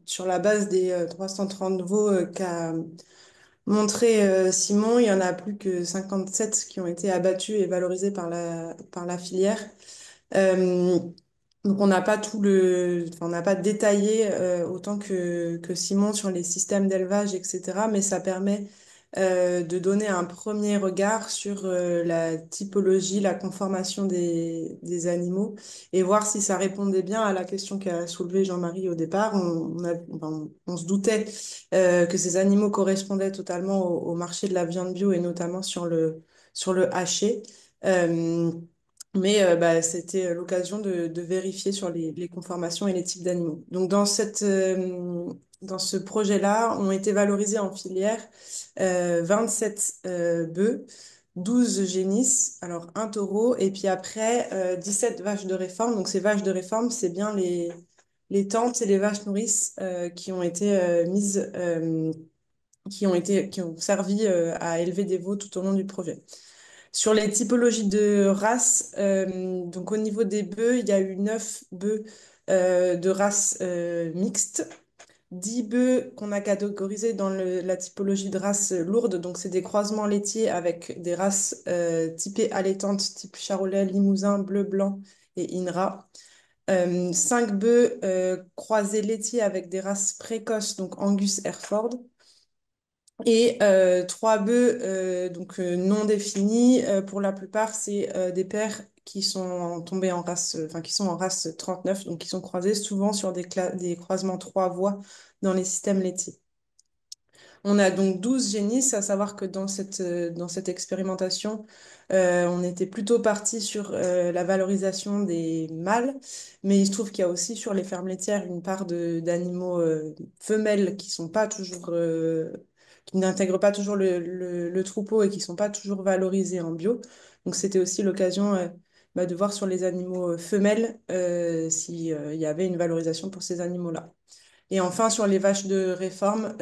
Speaker 6: sur la base des 330 veaux qu'a montré Simon, il y en a plus que 57 qui ont été abattus et valorisés par la filière. Euh, donc on n'a pas on n'a pas détaillé autant que Simon sur les systèmes d'élevage, etc. Mais ça permet de donner un premier regard sur la typologie, la conformation des animaux et voir si ça répondait bien à la question qu'a soulevée Jean-Marie au départ. On se doutait que ces animaux correspondaient totalement au marché de la viande bio et notamment sur le haché. Euh, mais c'était l'occasion de vérifier sur les conformations et les types d'animaux. Donc dans ce projet-là, ont été valorisés en filière 27 bœufs, 12 génisses, alors un taureau, et puis après 17 vaches de réforme. Donc ces vaches de réforme, c'est bien les tentes et les vaches nourrices qui ont été mises, qui ont servi à élever des veaux tout au long du projet. Sur les typologies de races, donc au niveau des bœufs, il y a eu 9 bœufs de race mixte, 10 bœufs qu'on a catégorisés dans la typologie de race lourde, donc c'est des croisements laitiers avec des races typées allaitantes, type Charolais, Limousin, Bleu, Blanc et INRA. 5 bœufs croisés laitiers avec des races précoces, donc Angus, Hereford. Et 3 bœufs non définis. Pour la plupart, c'est des paires qui sont tombés en race, enfin qui sont en race 39, donc qui sont croisés souvent sur des croisements 3 voies dans les systèmes laitiers. On a donc 12 génisses, à savoir que dans cette expérimentation, on était plutôt parti sur la valorisation des mâles, mais il se trouve qu'il y a aussi sur les fermes laitières une part d'animaux femelles qui sont pas toujours, qui n'intègrent pas toujours le troupeau et qui sont pas toujours valorisés en bio. Donc c'était aussi l'occasion de voir sur les animaux femelles s'il y avait une valorisation pour ces animaux-là. Et enfin, sur les vaches de réforme,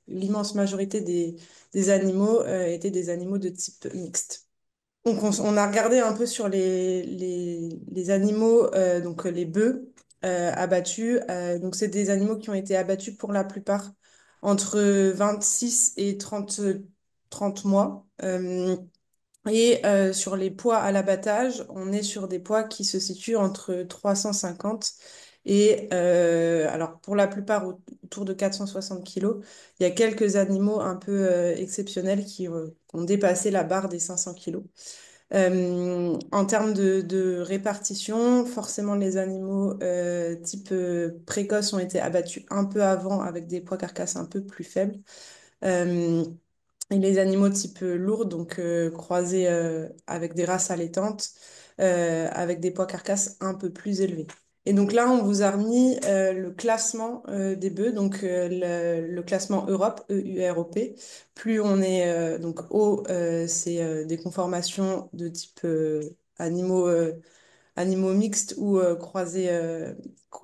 Speaker 6: l'immense majorité des animaux étaient des animaux de type mixte. Donc, on a regardé un peu sur les animaux, donc les bœufs abattus. Donc, c'est des animaux qui ont été abattus pour la plupart entre 26 et 30 mois. Et sur les poids à l'abattage, on est sur des poids qui se situent entre 350 et, alors pour la plupart autour de 460 kilos. Il y a quelques animaux un peu exceptionnels qui ont dépassé la barre des 500 kilos. En termes de répartition, forcément les animaux type précoce ont été abattus un peu avant avec des poids carcasses un peu plus faibles. Euh, et les animaux type lourd, donc croisés avec des races allaitantes, avec des poids carcasses un peu plus élevés. Et donc là, on vous a remis le classement des bœufs, donc le classement Europe, EUROP. Plus on est donc haut, c'est des conformations de type animaux, animaux mixtes ou croisés,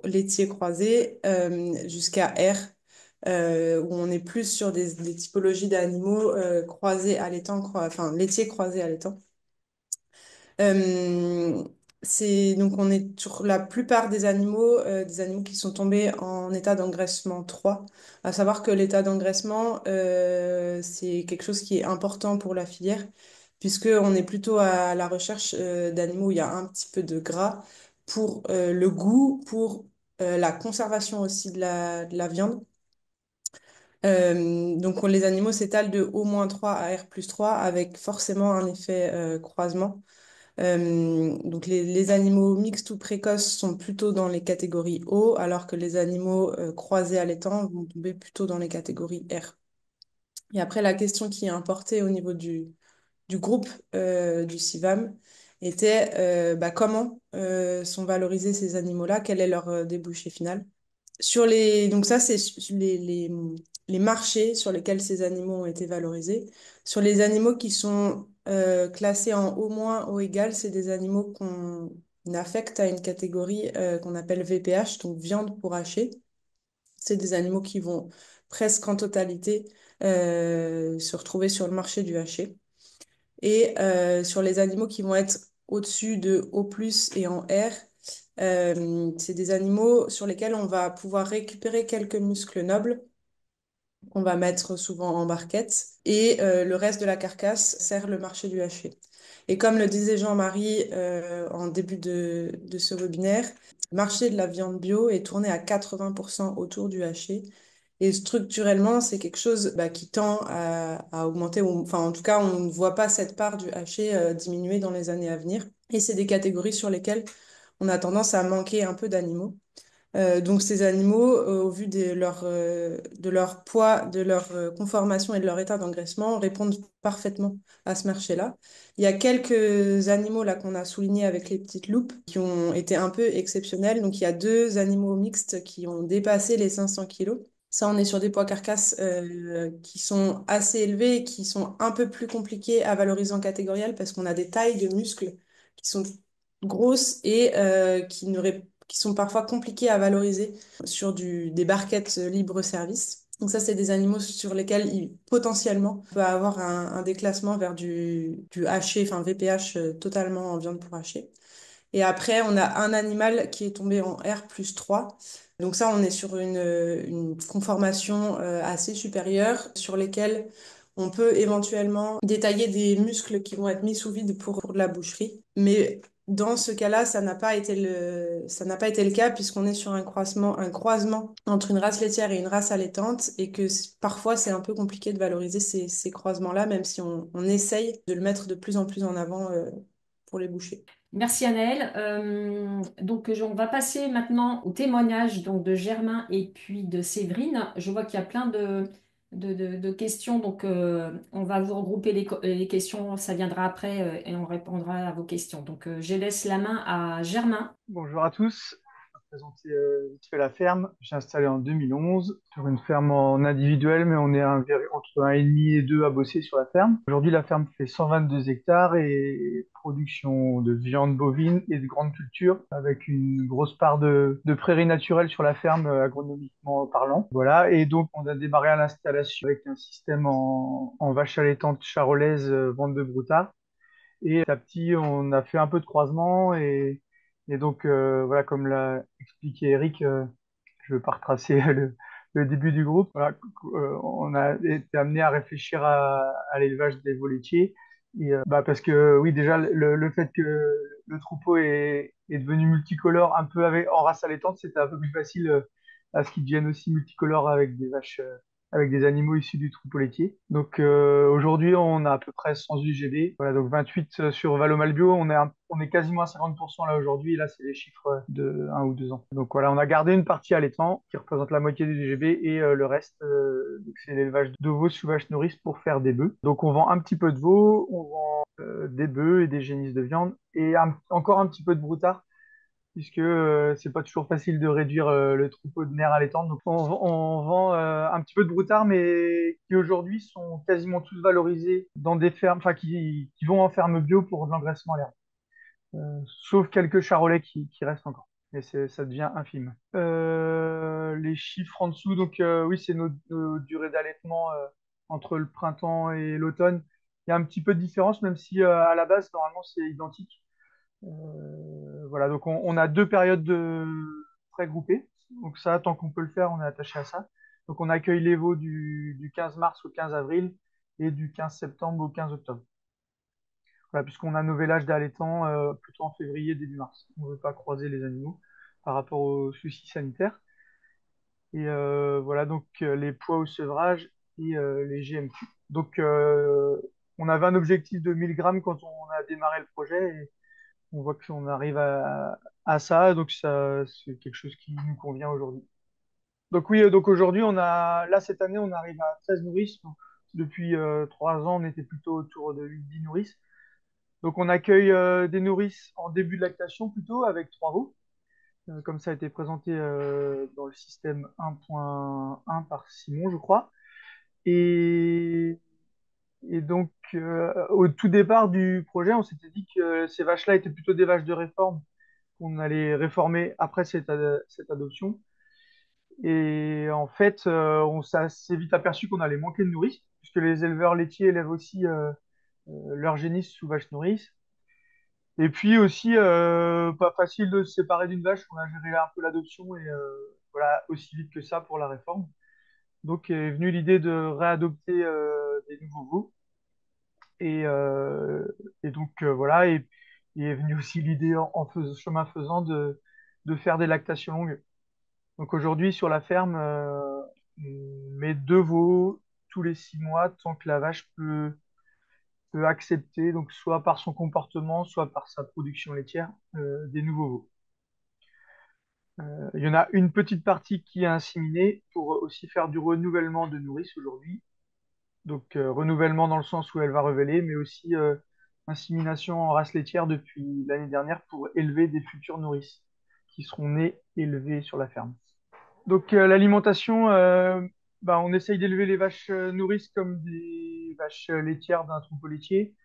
Speaker 6: laitiers croisés, jusqu'à R où on est plus sur des typologies d'animaux croisés allaitants, enfin laitiers croisés allaitants. Euh, donc on est sur la plupart des animaux qui sont tombés en état d'engraissement 3. À savoir que l'état d'engraissement, c'est quelque chose qui est important pour la filière, puisqu'on est plutôt à la recherche d'animaux où il y a un petit peu de gras pour le goût, pour la conservation aussi de la viande. Donc les animaux s'étalent de O-3 à R+3 avec forcément un effet croisement. Donc les animaux mixtes ou précoces sont plutôt dans les catégories O, alors que les animaux croisés allaitants vont tomber plutôt dans les catégories R. Et après, la question qui est importée au niveau du groupe du CIVAM était comment sont valorisés ces animaux-là, quel est leur débouché final. Donc ça, c'est les marchés sur lesquels ces animaux ont été valorisés. Sur les animaux qui sont classés en O-, O égal, c'est des animaux affectent à une catégorie qu'on appelle VPH, donc viande pour hacher. C'est des animaux qui vont presque en totalité se retrouver sur le marché du haché. Et sur les animaux qui vont être au-dessus de O+, et en R, c'est des animaux sur lesquels on va pouvoir récupérer quelques muscles nobles qu'on va mettre souvent en barquette et le reste de la carcasse sert le marché du haché. Et comme le disait Jean-Marie en début de ce webinaire, le marché de la viande bio est tourné à 80% autour du haché. Et structurellement, c'est quelque chose qui tend à augmenter, enfin en tout cas, on ne voit pas cette part du haché diminuer dans les années à venir. Et c'est des catégories sur lesquelles on a tendance à manquer un peu d'animaux. Donc ces animaux, au vu de leur poids, de leur conformation et de leur état d'engraissement, répondent parfaitement à ce marché-là. Il y a quelques animaux là qu'on a soulignés avec les petites loupes qui ont été un peu exceptionnels. Donc il y a deux animaux mixtes qui ont dépassé les 500 kilos. Ça, on est sur des poids carcasses qui sont assez élevés et qui sont un peu plus compliqués à valoriser en catégoriel parce qu'on a des tailles de muscles qui sont grosses et qui sont parfois compliquées à valoriser sur des barquettes libre-service. Donc ça, c'est des animaux sur lesquels potentiellement on peut avoir un déclassement vers du haché, enfin VPH totalement en viande pour hacher. Et après, on a un animal qui est tombé en R+3. Donc ça, on est sur une conformation assez supérieure sur lesquelles on peut éventuellement détailler des muscles qui vont être mis sous vide pour de la boucherie. Mais dans ce cas-là, ça n'a pas été le cas puisqu'on est sur un croisement entre une race laitière et une race allaitante et que parfois c'est un peu compliqué de valoriser ces croisements-là, même si on essaye de le mettre de plus en plus en avant pour les bouchers.
Speaker 1: Merci Annelle. Donc on va passer maintenant au témoignage donc, de Germain et puis de Séverine. Je vois qu'il y a plein de questions, donc on va vous regrouper les questions, ça viendra après et on répondra à vos questions. Donc je laisse la main à Germain.
Speaker 7: Bonjour à tous. Je vais présenter vite fait la ferme. J'ai installé en 2011 sur une ferme en individuel, mais on est entre 1,5 et 2 à bosser sur la ferme. Aujourd'hui, la ferme fait 122 hectares et production de viande bovine et de grandes cultures avec une grosse part de prairies naturelles sur la ferme agronomiquement parlant. Voilà. Et donc, on a démarré à l'installation avec un système en vache allaitante charolaise vente de broutard. Et petit à petit, on a fait un peu de croisement et donc voilà, comme l'a expliqué Eric, je ne vais pas retracer le début du groupe. Voilà, on a été amené à réfléchir à l'élevage des veaux laitiers. Et, parce que oui, déjà le fait que le troupeau est devenu multicolore un peu en race allaitante, c'était un peu plus facile à ce qu'il devienne aussi multicolore avec des vaches, avec des animaux issus du troupeau laitier. Donc aujourd'hui, on a à peu près 100 UGB. Voilà, donc 28 sur Valo Malbio. On est quasiment à 50% là aujourd'hui. Là, c'est les chiffres de 1 ou 2 ans. Donc voilà, on a gardé une partie allaitant qui représente la moitié du UGB et le reste, donc c'est l'élevage de veaux sous vache nourrice pour faire des bœufs. Donc on vend un petit peu de veaux, on vend des bœufs et des génisses de viande et encore un petit peu de broutard puisque c'est pas toujours facile de réduire le troupeau de nerfs allaitantes. Donc on vend un petit peu de broutard, mais qui aujourd'hui sont quasiment tous valorisés dans des fermes, enfin qui vont en ferme bio pour de l'engraissement à l'herbe. Sauf quelques charolais qui restent encore. Mais ça devient infime. Les chiffres en dessous, donc oui, c'est nos durées d'allaitement entre le printemps et l'automne. Il y a un petit peu de différence, même si à la base, normalement, c'est identique. Voilà, donc on a 2 périodes de frais groupés. Donc ça, tant qu'on peut le faire, on est attaché à ça. Donc on accueille les veaux du 15 mars au 15 avril et du 15 septembre au 15 octobre. Voilà, puisqu'on a nos vélages d'allaitant plutôt en février, début mars. On ne veut pas croiser les animaux par rapport aux soucis sanitaires. Et voilà, donc les poids au sevrage et les GMQ. Donc on avait un objectif de 1000 grammes quand on a démarré le projet et on voit qu'on arrive à ça, donc ça, c'est quelque chose qui nous convient aujourd'hui. Donc oui, donc aujourd'hui, là, cette année, on arrive à 13 nourrices. Donc, depuis 3 ans, on était plutôt autour de 8-10 nourrices. Donc on accueille des nourrices en début de lactation plutôt, avec 3 veaux, comme ça a été présenté dans le système 1.1 par Simon, je crois. Et, et donc, au tout départ du projet, on s'était dit que ces vaches-là étaient plutôt des vaches de réforme qu'on allait réformer après cette adoption. Et en fait, on s'est assez vite aperçu qu'on allait manquer de nourrice, puisque les éleveurs laitiers élèvent aussi leurs génisses sous vache nourrice. Et puis aussi, pas facile de se séparer d'une vache, on a géré un peu l'adoption et voilà, aussi vite que ça pour la réforme. Donc est venue l'idée de réadopter des nouveaux veaux. Et, euh, et donc voilà, et est venue aussi l'idée chemin faisant de faire des lactations longues. Donc aujourd'hui sur la ferme, on met 2 veaux tous les 6 mois tant que la vache peut accepter, donc soit par son comportement, soit par sa production laitière, des nouveaux veaux. Il y en a une petite partie qui est inséminée pour aussi faire du renouvellement de nourrice aujourd'hui. Donc renouvellement dans le sens où elle va reveller, mais aussi insémination en race laitière depuis l'année dernière pour élever des futures nourrices qui seront nées élevées sur la ferme. Donc l'alimentation, bah, on essaye d'élever les vaches nourrices comme des vaches laitières d'un troupeau laitier,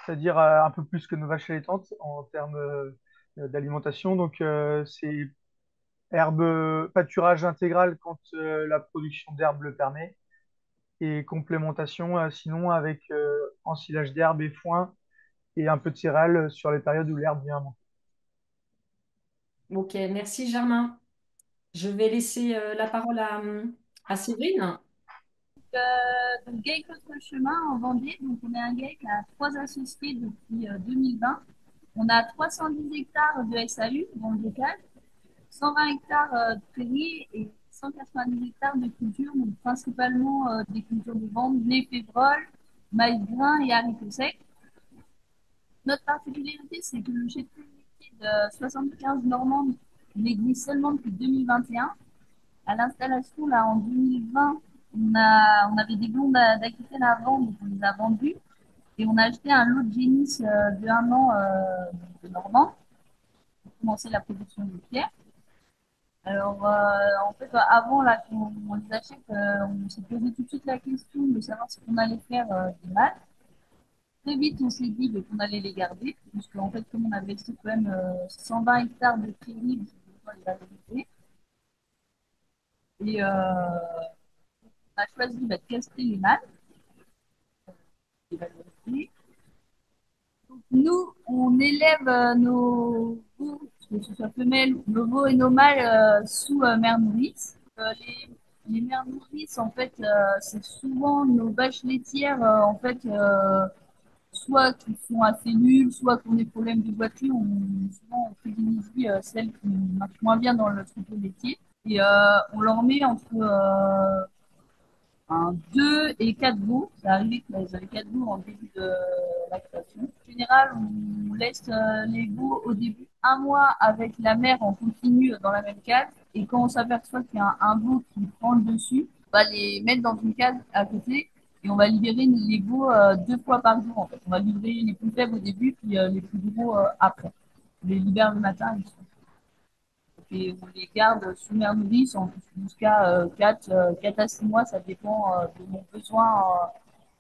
Speaker 7: c'est-à-dire un peu plus que nos vaches allaitantes en termes d'alimentation. Donc c'est herbe, pâturage intégral quand la production d'herbe le permet, et complémentation sinon avec ensilage d'herbe et foin et un peu de céréales sur les périodes où l'herbe vient manquer.
Speaker 1: Ok, merci Germain. Je vais laisser la parole à Séverine.
Speaker 8: Donc, GAEC Notre Chemin en Vendée. Donc, on est un GAEC à 3 associés depuis 2020. On a 310 hectares de SAU dans le décal, 120 hectares de prairies et 190 hectares de cultures, donc principalement des cultures de vente, blé, pébrole, maïs brun et haricots secs. Notre particularité, c'est que le cheptel laitier de 75 Normandes n'existe seulement depuis 2021. À l'installation, là, en 2020, on avait des blondes d'Aquitaine à vendre, donc on les a vendus. Et on a acheté un lot de génisses de 1 an de Normand pour commencer la production de pierre. Alors, en fait, avant là, qu'on les achète, on s'est posé tout de suite la question de savoir ce qu'on allait faire des mâles. Très vite, on s'est dit qu'on allait les garder, puisque en fait, comme on avait laissé quand même 120 hectares de prairies, on les valoriser. Et on a choisi de caster les mâles, les valoriser. Donc, nous, on élève nos veaux, que ce soit femelles, nos veaux et nos mâles sous mère nourrice. Les mères nourrices, en fait, c'est souvent nos vaches laitières, en fait, soit qui sont assez nulles, soit qui ont des problèmes de voiture. Souvent, on privilégie celles qui marchent moins bien dans le troupeau laitier. Et on leur met entre 2 et 4 veaux. Ça arrive qu'ils avaient 4 veaux en début de lactation. En général, on laisse les veaux au début 1 mois avec la mère en continu dans la même case. Et quand on s'aperçoit qu'il y a un veau qui prend le dessus, on va les mettre dans une case à côté et on va libérer les veaux 2 fois par jour. En fait. On va libérer les plus faibles au début puis les plus gros après. On les libère le matin et on les garde sous mère nourrice jusqu'à 4 à 6 mois, ça dépend de mon besoin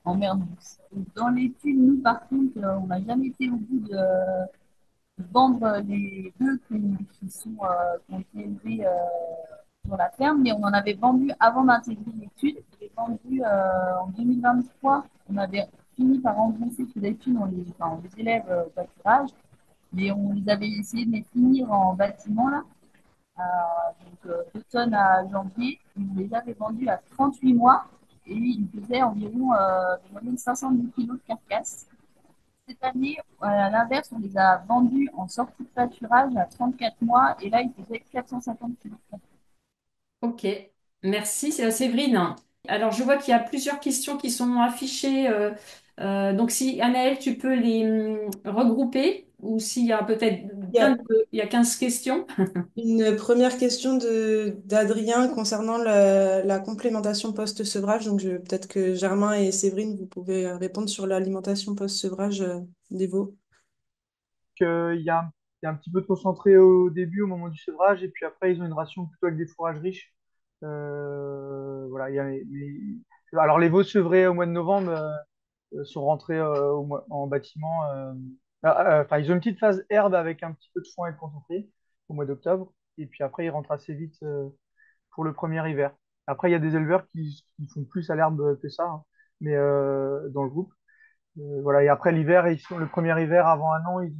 Speaker 8: en mère nourrice. Dans l'étude, nous, par contre, on n'a jamais été au bout de vendre les bœufs qui ont été élevés sur la ferme, mais on en avait vendu avant d'intégrer l'étude. On avait vendu en 2023, on avait fini par rembourser ces études, on les élève au pâturage, mais on les avait essayé de les finir en bâtiment là. D'automne à janvier, on les avait vendus à 38 mois et ils faisaient environ de moyenne 510 kilos de carcasse. Cette année, à l'inverse, on les a vendus en sortie de pâturage à 34 mois et là, ils faisaient 450 kilos de carcasse.
Speaker 1: Ok, merci Séverine. Alors, je vois qu'il y a plusieurs questions qui sont affichées. Donc, si Anaëlle, tu peux les regrouper ou s'il y a peut-être
Speaker 6: Il y a
Speaker 1: il y a 15 questions.
Speaker 6: une première question d'Adrien concernant la complémentation post-sevrage. Donc, peut-être que Germain et Séverine, vous pouvez répondre sur l'alimentation post-sevrage des veaux.
Speaker 7: Il y a un petit peu de concentré au début, au moment du sevrage, et puis après, ils ont une ration plutôt avec des fourrages riches. Voilà, alors, les veaux sevrés au mois de novembre sont rentrés en bâtiment. Enfin, ils ont une petite phase herbe avec un petit peu de foin et de concentré au mois d'octobre. Et puis après, ils rentrent assez vite pour le premier hiver. Après, il y a des éleveurs qui font plus à l'herbe que ça, hein, mais dans le groupe. Voilà. Et après l'hiver, le premier hiver avant un an, ils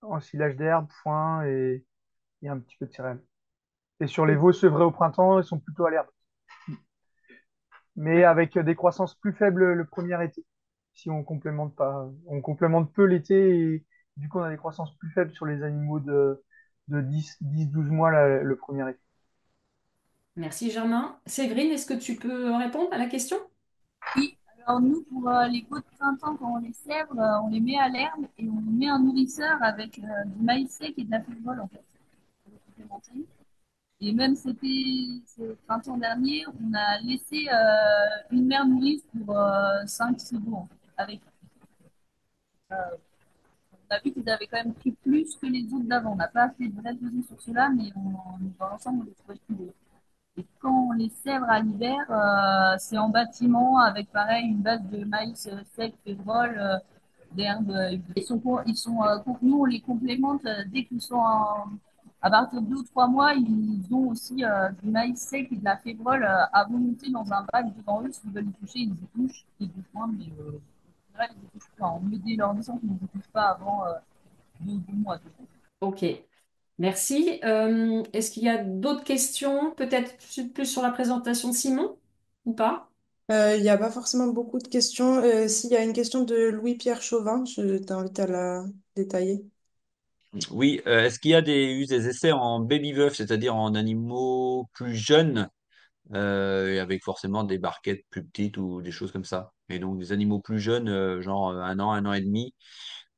Speaker 7: ont ensilage d'herbe, foin et un petit peu de céréales. Et sur les veaux sevrés au printemps, ils sont plutôt à l'herbe, mais avec des croissances plus faibles le premier été. Si on complémente pas, on complémente peu l'été et du coup on a des croissances plus faibles sur les animaux de 10-12 mois le premier été.
Speaker 1: Merci Germain. Séverine, est-ce que tu peux répondre à la question?
Speaker 8: Oui, alors nous, pour les veaux de printemps, quand on les sèvre, on les met à l'herbe et on met un nourrisseur avec du maïs sec et de la fève en fait, pour le complémenter. Et même ce printemps dernier, on a laissé une mère nourrice pour 5-6 veaux en fait, avec. On a vu qu'ils avaient quand même pris plus que les autres d'avant. On n'a pas fait de vrai pesée sur cela, mais dans l'ensemble, on les trouvait plus beaux. Et quand on les sèvre à l'hiver, c'est en bâtiment avec pareil une base de maïs sec, pétrole, d'herbes. Nous, on les complémente dès qu'ils sont à partir de 2 ou 3 mois, ils ont aussi du maïs sec et de la févrole à volonté dans un bac devant eux. S'ils veulent y toucher, ils y touchent. Et du point, mais en général, ils y touchent pas. On met dès leur naissance, ils ne touchent pas avant 2 mois.
Speaker 1: Ok, merci. Est-ce qu'il y a d'autres questions, peut-être plus sur la présentation de Simon ou pas?
Speaker 6: Il n'y a pas forcément beaucoup de questions. S'il y a une question de Louis-Pierre Chauvin, je t'invite à la détailler.
Speaker 9: Oui, est-ce qu'il y a eu des essais en baby bœuf, c'est-à-dire en animaux plus jeunes, et avec forcément des barquettes plus petites ou des choses comme ça? Et donc des animaux plus jeunes, genre 1 an et demi.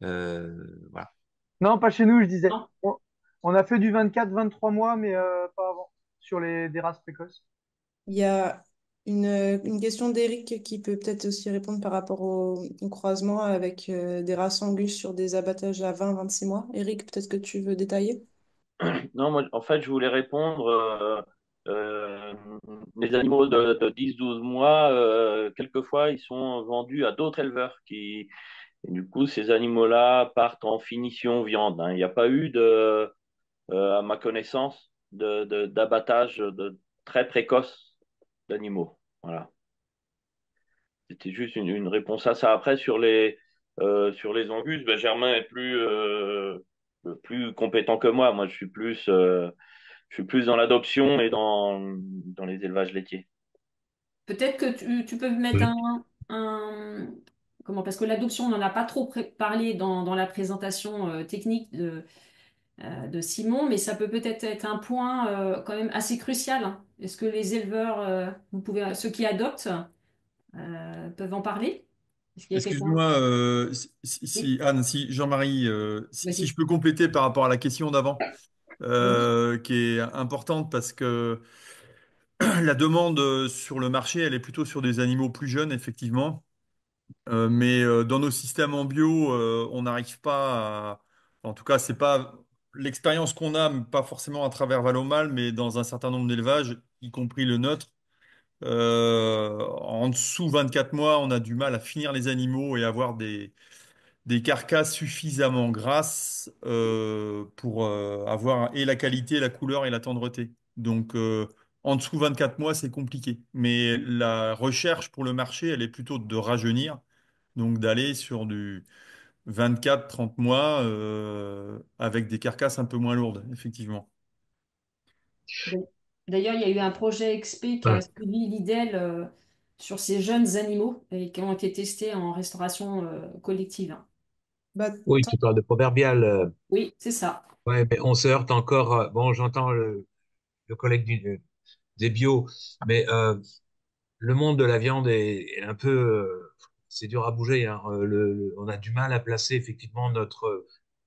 Speaker 9: Voilà.
Speaker 7: Non, pas chez nous, je disais.
Speaker 1: Non.
Speaker 7: On a fait du 24-23 mois, mais pas avant, sur des races précoces.
Speaker 6: Il y a une question d'Éric qui peut peut-être aussi répondre par rapport au croisement avec des races Angus sur des abattages à 20-26 mois. Éric, peut-être que tu veux détailler?
Speaker 2: Non, moi, en fait, je voulais répondre, euh, les animaux de 10-12 mois, quelquefois, ils sont vendus à d'autres éleveurs et du coup, ces animaux-là partent en finition viande, hein. Il n'y a pas eu à ma connaissance, d'abattage très précoce d'animaux. Voilà. C'était juste une réponse à ça. Après, sur les angus, ben, Germain est plus compétent que moi. Moi, je suis plus dans l'adoption et dans les élevages laitiers.
Speaker 1: Peut-être que tu peux mettre
Speaker 3: Oui.
Speaker 1: comment, parce que l'adoption, on n'en a pas trop parlé dans la présentation technique de Simon, mais ça peut peut-être être un point quand même assez crucial, hein. Est-ce que les éleveurs, ceux qui adoptent, peuvent en parler? Est-ce qu'il y a quelqu'un?
Speaker 4: Excuse-moi,
Speaker 1: Oui,
Speaker 4: Anne, si Jean-Marie, si
Speaker 1: vas-y,
Speaker 4: je peux compléter par rapport à la question d'avant,
Speaker 1: vas-y.
Speaker 4: qui est importante parce que la demande sur le marché, elle est plutôt sur des animaux plus jeunes, effectivement. Mais dans nos systèmes en bio, on n'arrive pas à... En tout cas, c'est pas l'expérience qu'on a, pas forcément à travers Valomal, mais dans un certain nombre d'élevages, y compris le nôtre. En dessous 24 mois, on a du mal à finir les animaux et avoir des carcasses suffisamment grasses pour avoir et la qualité, la couleur et la tendreté. Donc, en dessous 24 mois, c'est compliqué. Mais la recherche pour le marché, elle est plutôt de rajeunir, donc d'aller sur du 24-30 mois avec des carcasses un peu moins lourdes, effectivement.
Speaker 1: D'ailleurs, il y a eu un projet XP qui a
Speaker 3: Ouais.
Speaker 1: suivi l'IDEL sur ces jeunes animaux et qui ont été testés en restauration collective, hein.
Speaker 6: Bah,
Speaker 10: Oui, tu parles de proverbial.
Speaker 1: Oui, c'est ça.
Speaker 10: Ouais, mais on se heurte encore. Bon, j'entends le collègue des bio, mais le monde de la viande est un peu, c'est dur à bouger, hein. On a du mal à placer effectivement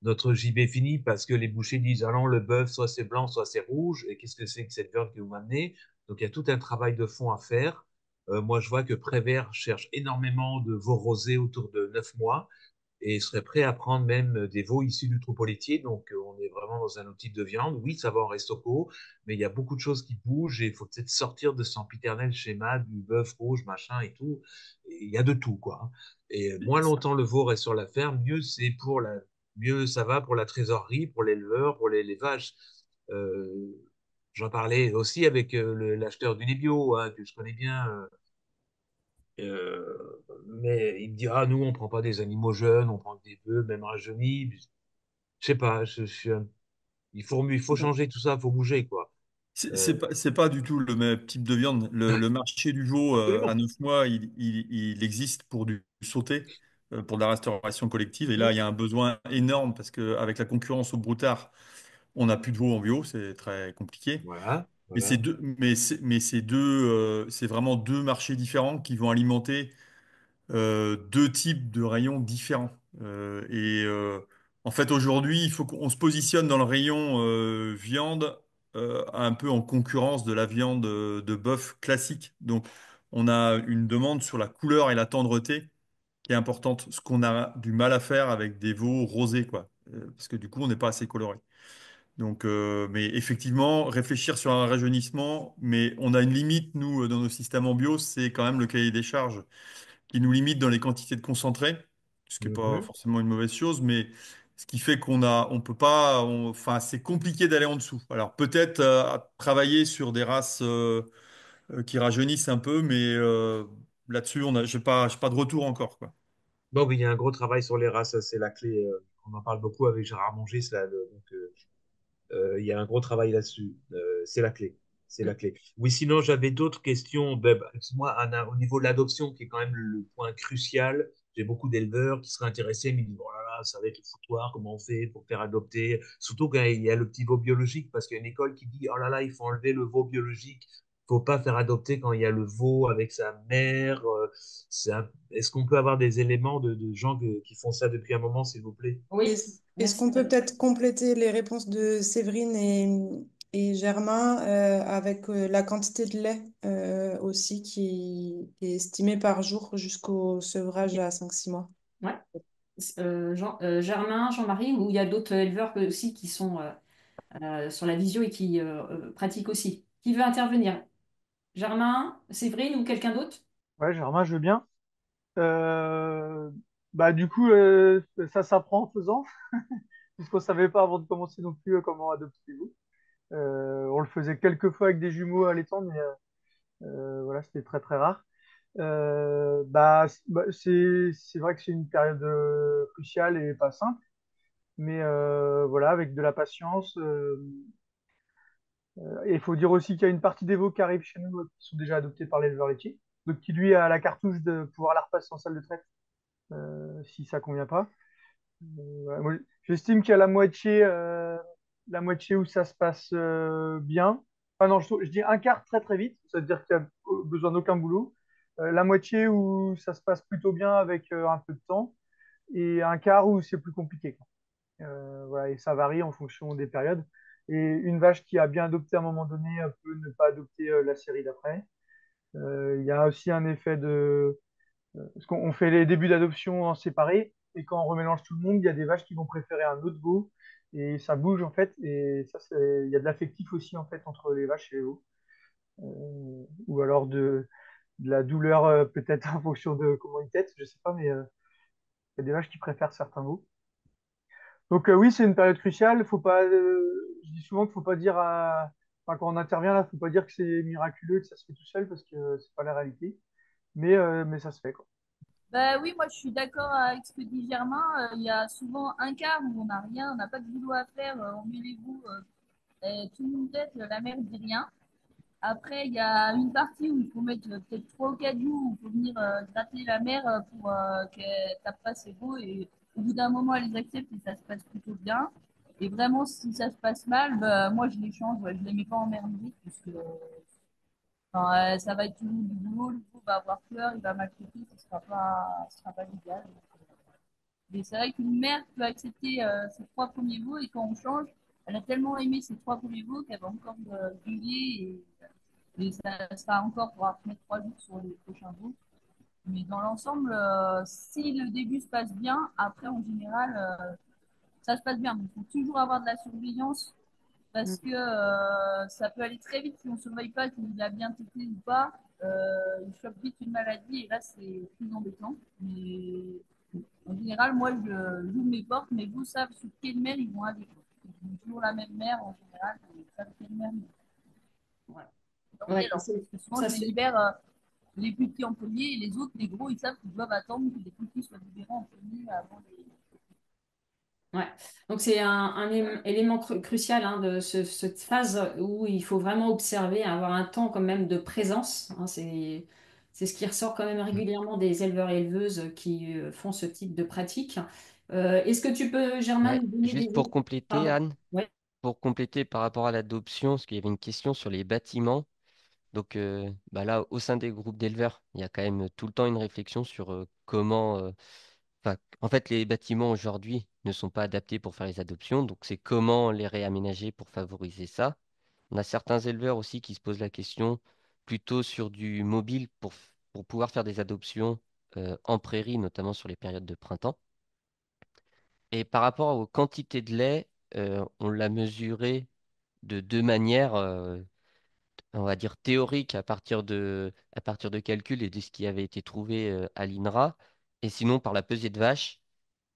Speaker 10: notre JB fini parce que les bouchers disent, allons, le bœuf, soit c'est blanc, soit c'est rouge. Et qu'est-ce que c'est que cette viande que vous m'amenez? Donc, il y a tout un travail de fond à faire. Moi, je vois que Prévert cherche énormément de veaux rosés autour de 9 mois et serait prêt à prendre même des veaux issus du troupeau laitier. Donc, on est vraiment dans un autre type de viande. Oui, ça va en resto-co, mais il y a beaucoup de choses qui bougent et il faut peut-être sortir de son sempiternel schéma du bœuf rouge, machin et tout. Et il y a de tout, quoi, hein. Et moins longtemps le veau reste sur la ferme, mieux ça va pour la trésorerie, pour l'éleveur, pour les vaches. Euh, J'en parlais aussi avec l'acheteur du lait bio, hein, que je connais bien. Mais il me dit, ah, nous, on prend pas des animaux jeunes, on prend des bœufs, même rajeunis. Je sais pas, il faut changer tout ça, il faut bouger, quoi. Euh,
Speaker 4: C'est pas du tout le même type de viande. Le marché du veau à
Speaker 10: Absolument.
Speaker 4: 9 mois, il existe pour du sauté, pour de la restauration collective. Et là, il y a un besoin énorme parce qu'avec la concurrence au broutard, on n'a plus de veau en bio, c'est très compliqué.
Speaker 10: Voilà,
Speaker 4: Mais c'est
Speaker 10: voilà.
Speaker 4: c'est vraiment deux marchés différents qui vont alimenter deux types de rayons différents. En fait, aujourd'hui, il faut qu'on se positionne dans le rayon viande un peu en concurrence de la viande de bœuf classique. Donc, on a une demande sur la couleur et la tendreté qui est importante, ce qu'on a du mal à faire avec des veaux rosés, quoi. Parce que du coup, on n'est pas assez coloré. Donc, mais effectivement, réfléchir sur un rajeunissement, mais on a une limite, nous, dans nos systèmes en bio, c'est quand même le cahier des charges qui nous limite dans les quantités de concentré, ce qui n'est pas
Speaker 10: Mhm.
Speaker 4: forcément une mauvaise chose, mais ce qui fait on peut pas, enfin, c'est compliqué d'aller en dessous. Alors peut-être travailler sur des races qui rajeunissent un peu, mais là-dessus, j'ai pas de retour encore, quoi.
Speaker 10: Bon, oui, il y a un gros travail sur les races, ça, c'est la clé. On en parle beaucoup avec Gérard Mongis, là, il y a un gros travail là-dessus. C'est la clé. C'est la clé. Oui, sinon, j'avais d'autres questions. Ben, moi, au niveau de l'adoption, qui est quand même le point crucial, j'ai beaucoup d'éleveurs qui seraient intéressés, mais ils disent, oh là là, ça va être le foutoir, comment on fait pour faire adopter? Surtout quand il y a le petit veau biologique, parce qu'il y a une école qui dit, oh là là, il faut enlever le veau biologique. Il faut pas faire adopter quand il y a le veau avec sa mère. Est-ce qu'on peut avoir des éléments de gens qui font ça depuis un moment, s'il vous plaît?
Speaker 1: Oui,
Speaker 6: Est-ce
Speaker 1: merci.
Speaker 6: qu'on peut peut-être compléter les réponses de Séverine et Germain avec la quantité de lait aussi qui est estimée par jour jusqu'au sevrage à 5 6 mois?
Speaker 1: Ouais. Germain, Jean-Marie, ou il y a d'autres éleveurs aussi qui sont sur la visio et qui pratiquent aussi. Qui veut intervenir? Germain, Séverine ou quelqu'un d'autre?
Speaker 7: Ouais, Germain, je veux bien. Euh, Bah, du coup, ça s'apprend en faisant, puisqu'on savait pas avant de commencer non plus comment adopter des veaux. On le faisait quelques fois avec des jumeaux allaitants, mais voilà, c'était très très rare. C'est vrai que c'est une période cruciale et pas simple, mais voilà, avec de la patience. Et il faut dire aussi qu'il y a une partie des veaux qui arrivent chez nous qui sont déjà adoptés par l'éleveur laitier, donc qui lui a la cartouche de pouvoir la repasser en salle de traite si ça convient pas. Ouais, moi, j'estime qu'il y a la moitié où ça se passe bien. Enfin non, je dis un quart très très vite, c'est-à-dire qu'il n'y a besoin d'aucun boulot. La moitié où ça se passe plutôt bien avec un peu de temps, et un quart où c'est plus compliqué, quoi. Voilà, et ça varie en fonction des périodes. Et une vache qui a bien adopté à un moment donné peut ne pas adopter la série d'après. Il y a aussi un effet de parce qu'on fait les débuts d'adoption en séparé, et quand on remélange tout le monde, il y a des vaches qui vont préférer un autre veau, et ça bouge en fait, et ça, il y a de l'affectif aussi en fait entre les vaches et les veaux. Ou alors de la douleur peut-être en fonction de comment ils têtent, je sais pas, mais il y a des vaches qui préfèrent certains veaux. Donc oui, c'est une période cruciale. Faut pas, je dis souvent qu'il faut pas dire enfin, quand on intervient là, faut pas dire que c'est miraculeux, que ça se fait tout seul, parce que c'est pas la réalité. Mais ça se fait, quoi.
Speaker 8: Bah oui, moi je suis d'accord avec ce que dit Germain. Il y a souvent un quart où on n'a rien, on n'a pas de boulot à faire, on met les bouts, et tout le monde tête, la mère dit rien. Après, il y a une partie où il faut mettre peut-être 3 ou 4 jours, où il faut venir gratter la mère pour qu'elle tape pas ses bouts. Et au bout d'un moment, elle les accepte et ça se passe plutôt bien. Et vraiment, si ça se passe mal, bah, moi je les change, ouais, je les mets pas en merdier, puisque enfin, ça va être toujours du boulot, le coup va avoir peur, il va maltraiter, ce sera pas l'idéal. Mais c'est vrai qu'une mère peut accepter ses 3 premiers veaux et quand on change, elle a tellement aimé ses 3 premiers veaux qu'elle va encore gueuler et ça sera encore pour mettre 3 jours sur les prochains veaux. Mais dans l'ensemble, si le début se passe bien, après en général, ça se passe bien. Donc, il faut toujours avoir de la surveillance parce que ça peut aller très vite si on ne surveille pas qu'il a bien tété ou pas. Ils chopent vite une maladie et là, c'est plus embêtant. Mais en général, moi, j'ouvre mes portes, mes veaux savent sur quelle mer ils vont aller, quoi. Ils ont toujours la même mer en général, ils savent quelle mer ils vont. Voilà.
Speaker 1: Ouais,
Speaker 8: Alors, parce que souvent,
Speaker 1: ça
Speaker 8: je les
Speaker 1: c'est
Speaker 8: libère les plus petits en premier et les autres, les gros, ils savent qu'ils doivent attendre que les plus petits soient libérés en premier avant les.
Speaker 1: Ouais. Donc c'est un élément crucial hein, de cette phase où il faut vraiment observer, avoir un temps quand même de présence. Hein. C'est ce qui ressort quand même régulièrement des éleveurs et éleveuses qui font ce type de pratique. Est-ce que tu peux, Germain,
Speaker 5: Ouais,
Speaker 1: nous donner
Speaker 5: juste pour
Speaker 1: des...
Speaker 5: compléter,
Speaker 1: Pardon.
Speaker 5: Anne,
Speaker 1: Ouais.
Speaker 5: pour compléter par rapport à l'adoption, parce qu'il y avait une question sur les bâtiments. Donc bah là, au sein des groupes d'éleveurs, il y a quand même tout le temps une réflexion sur comment. Enfin, en fait, les bâtiments aujourd'hui ne sont pas adaptés pour faire les adoptions, donc c'est comment les réaménager pour favoriser ça. On a certains éleveurs aussi qui se posent la question plutôt sur du mobile pour pouvoir faire des adoptions en prairie, notamment sur les périodes de printemps. Et par rapport aux quantités de lait, on l'a mesuré de deux manières, on va dire théoriques à partir de calculs et de ce qui avait été trouvé à l'INRA, et sinon par la pesée de vache.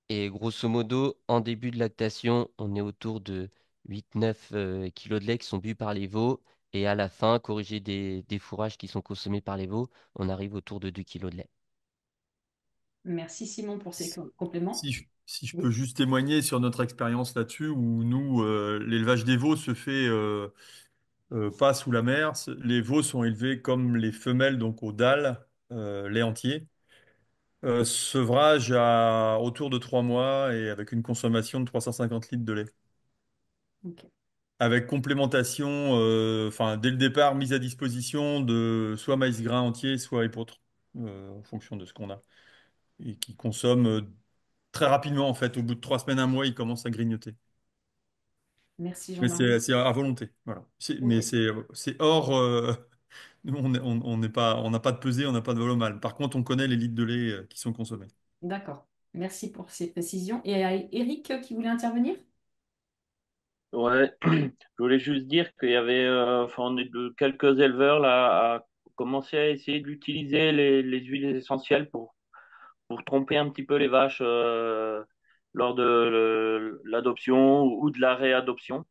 Speaker 5: Et grosso modo, en début de lactation, on est autour de 8-9 kilos de lait qui sont bu par les veaux. Et à la fin, corrigé des fourrages qui sont consommés par les veaux, on arrive autour de 2 kilos de lait.
Speaker 1: Merci Simon pour ces compléments.
Speaker 4: Si je peux
Speaker 1: Oui.
Speaker 4: juste témoigner sur notre expérience là-dessus, où nous, l'élevage des veaux se fait pas sous la mer. Les veaux sont élevés comme les femelles, donc au dalle, lait entier. Sevrage à autour de 3 mois et avec une consommation de 350 litres de lait.
Speaker 1: Ok.
Speaker 4: Avec complémentation, enfin, dès le départ, mise à disposition de soit maïs grain entier, soit épeautre, en fonction de ce qu'on a. Et qui consomme très rapidement, en fait. Au bout de 3 semaines, un mois, il commence à grignoter.
Speaker 1: Merci
Speaker 4: Mais
Speaker 1: Jean-Marie.
Speaker 4: c'est à volonté, voilà. Mais
Speaker 1: Ok.
Speaker 4: c'est hors. Nous, on n'est pas, on n'a pas de pesée, on n'a pas de volomale. Par contre, on connaît les litres de lait qui sont consommés.
Speaker 1: D'accord. Merci pour ces précisions. Et Eric qui voulait intervenir?
Speaker 2: Ouais, je voulais juste dire qu'il y avait, enfin, on est de quelques éleveurs là à commencer à essayer d'utiliser les huiles essentielles pour tromper un petit peu les vaches lors de l'adoption ou de la réadoption.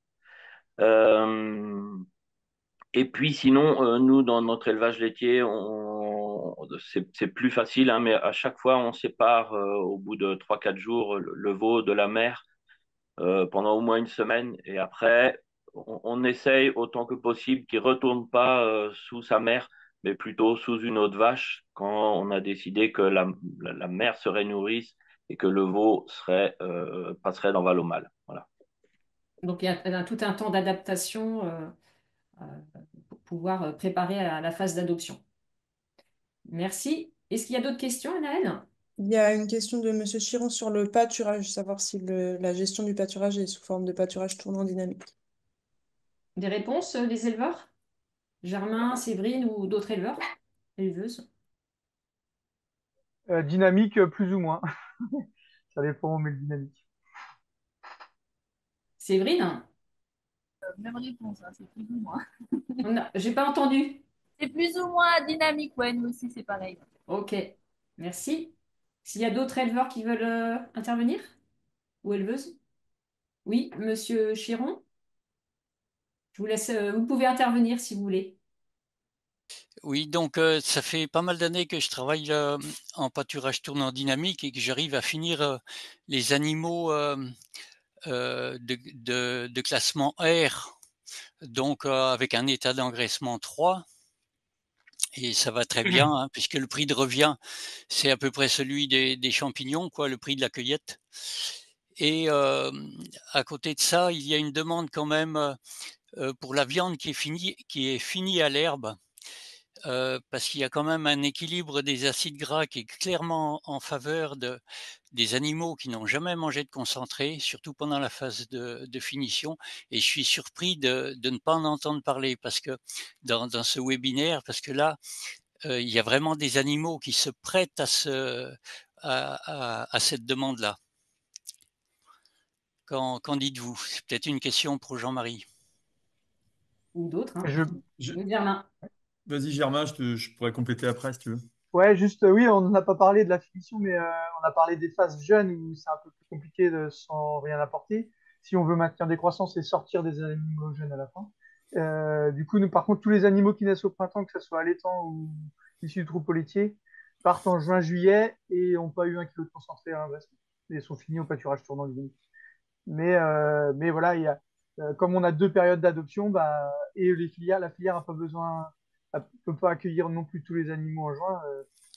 Speaker 2: Euh, et puis sinon, nous, dans notre élevage laitier, c'est plus facile, hein, mais à chaque fois, on sépare au bout de 3 4 jours le veau de la mère pendant au moins une semaine. Et après, on essaye autant que possible qu'il ne retourne pas sous sa mère, mais plutôt sous une autre vache quand on a décidé que la mère serait nourrice et que le veau passerait dans Valomale. Voilà.
Speaker 1: Donc, il y a tout un temps d'adaptation euh, pour pouvoir préparer à la phase d'adoption. Merci. Est-ce qu'il y a d'autres questions, Anaëlle?
Speaker 6: Il y a une question de Monsieur Chiron sur le pâturage, savoir si la gestion du pâturage est sous forme de pâturage tournant dynamique.
Speaker 1: Des réponses, les éleveurs? Germain, Séverine ou d'autres éleveurs? Éleveuses?
Speaker 7: Dynamique, plus ou moins. Ça dépend, mais dynamique.
Speaker 1: Séverine?
Speaker 8: Même réponse, hein, c'est plus ou moins.
Speaker 1: J'ai pas entendu.
Speaker 8: C'est plus ou moins dynamique, ouais, nous aussi, c'est pareil.
Speaker 1: Ok, merci. S'il y a d'autres éleveurs qui veulent intervenir? Ou éleveuses? Oui, Monsieur Chiron, je vous laisse, vous pouvez intervenir si vous voulez.
Speaker 11: Oui, donc ça fait pas mal d'années que je travaille en pâturage tournant dynamique et que j'arrive à finir les animaux de classement R, donc avec un état d'engraissement 3. Et ça va très bien, hein, puisque le prix de revient, c'est à peu près celui des champignons, quoi, le prix de la cueillette. Et à côté de ça, il y a une demande quand même pour la viande qui est finie à l'herbe. Parce qu'il y a quand même un équilibre des acides gras qui est clairement en faveur des animaux qui n'ont jamais mangé de concentré, surtout pendant la phase de finition. Et je suis surpris de ne pas en entendre parler parce que dans ce webinaire, parce que là, il y a vraiment des animaux qui se prêtent à cette demande-là. Qu'en dites-vous? C'est peut-être une question pour Jean-Marie.
Speaker 1: Ou d'autres, hein.
Speaker 4: Je, je,
Speaker 1: Oui, Germain.
Speaker 4: Vas-y, Germain, je pourrais compléter après si tu veux.
Speaker 7: Ouais, juste, oui, on n'a pas parlé de la finition, mais on a parlé des phases jeunes où c'est un peu plus compliqué sans rien apporter. Si on veut maintenir des croissances et sortir des animaux jeunes à la fin. Du coup, nous, par contre, tous les animaux qui naissent au printemps, que ce soit allaitant ou issus de troupeaux laitiers, partent en juin-juillet et n'ont pas eu 1 kilo de concentré à l'investissement. Et sont finis au pâturage tournant du. Mais voilà, comme on a 2 périodes d'adoption, bah, et la filière n'a pas besoin, peut pas accueillir non plus tous les animaux en juin.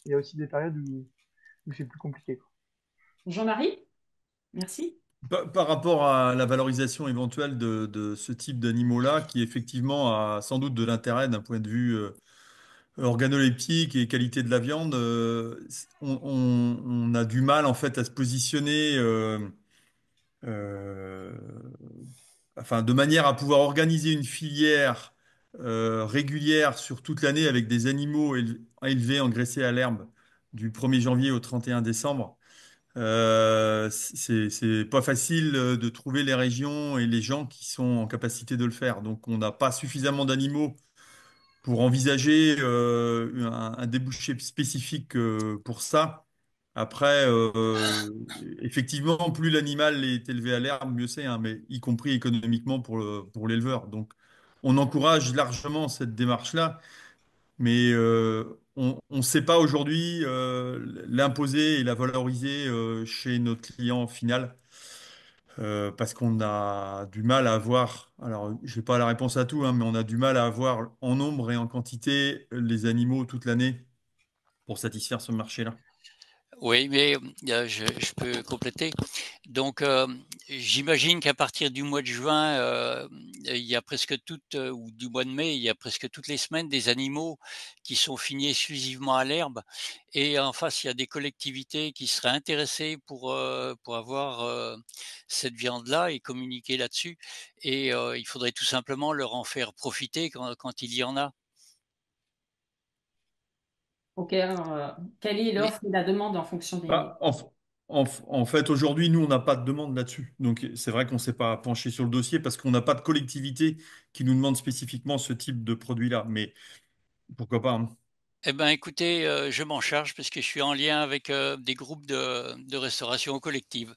Speaker 7: Il y a aussi des périodes où c'est plus compliqué, quoi.
Speaker 1: Jean-Marie, merci.
Speaker 4: Par rapport à la valorisation éventuelle de ce type d'animaux-là, qui effectivement a sans doute de l'intérêt d'un point de vue organoleptique et qualité de la viande, on a du mal en fait à se positionner euh, enfin, de manière à pouvoir organiser une filière régulière sur toute l'année avec des animaux élevés, engraissés à l'herbe du 1er janvier au 31 décembre. C'est pas facile de trouver les régions et les gens qui sont en capacité de le faire. Donc, on n'a pas suffisamment d'animaux pour envisager un débouché spécifique pour ça. Après, effectivement, plus l'animal est élevé à l'herbe, mieux c'est, hein, mais y compris économiquement pour l'éleveur. Donc, on encourage largement cette démarche-là, mais on ne sait pas aujourd'hui l'imposer et la valoriser chez notre client final. Parce qu'on a du mal à avoir, alors je n'ai pas la réponse à tout, hein, mais on a du mal à avoir en nombre et en quantité les animaux toute l'année pour satisfaire ce marché-là.
Speaker 11: Oui, mais je peux compléter. Donc, j'imagine qu'à partir du mois de juin, il y a presque toutes, ou du mois de mai, il y a presque toutes les semaines des animaux qui sont finis exclusivement à l'herbe. Et en face, il y a des collectivités qui seraient intéressées pour avoir cette viande-là et communiquer là-dessus. Et il faudrait tout simplement leur en faire profiter quand il y en a.
Speaker 1: Ok, alors, quelle est
Speaker 11: Mais
Speaker 1: l'offre et la demande en fonction des...
Speaker 4: Bah, en fait, aujourd'hui, nous, on n'a pas de demande là-dessus. Donc, c'est vrai qu'on ne s'est pas penché sur le dossier parce qu'on n'a pas de collectivité qui nous demande spécifiquement ce type de produit-là. Mais pourquoi pas, hein.
Speaker 11: Eh ben, écoutez, je m'en charge parce que je suis en lien avec des groupes de restauration collective,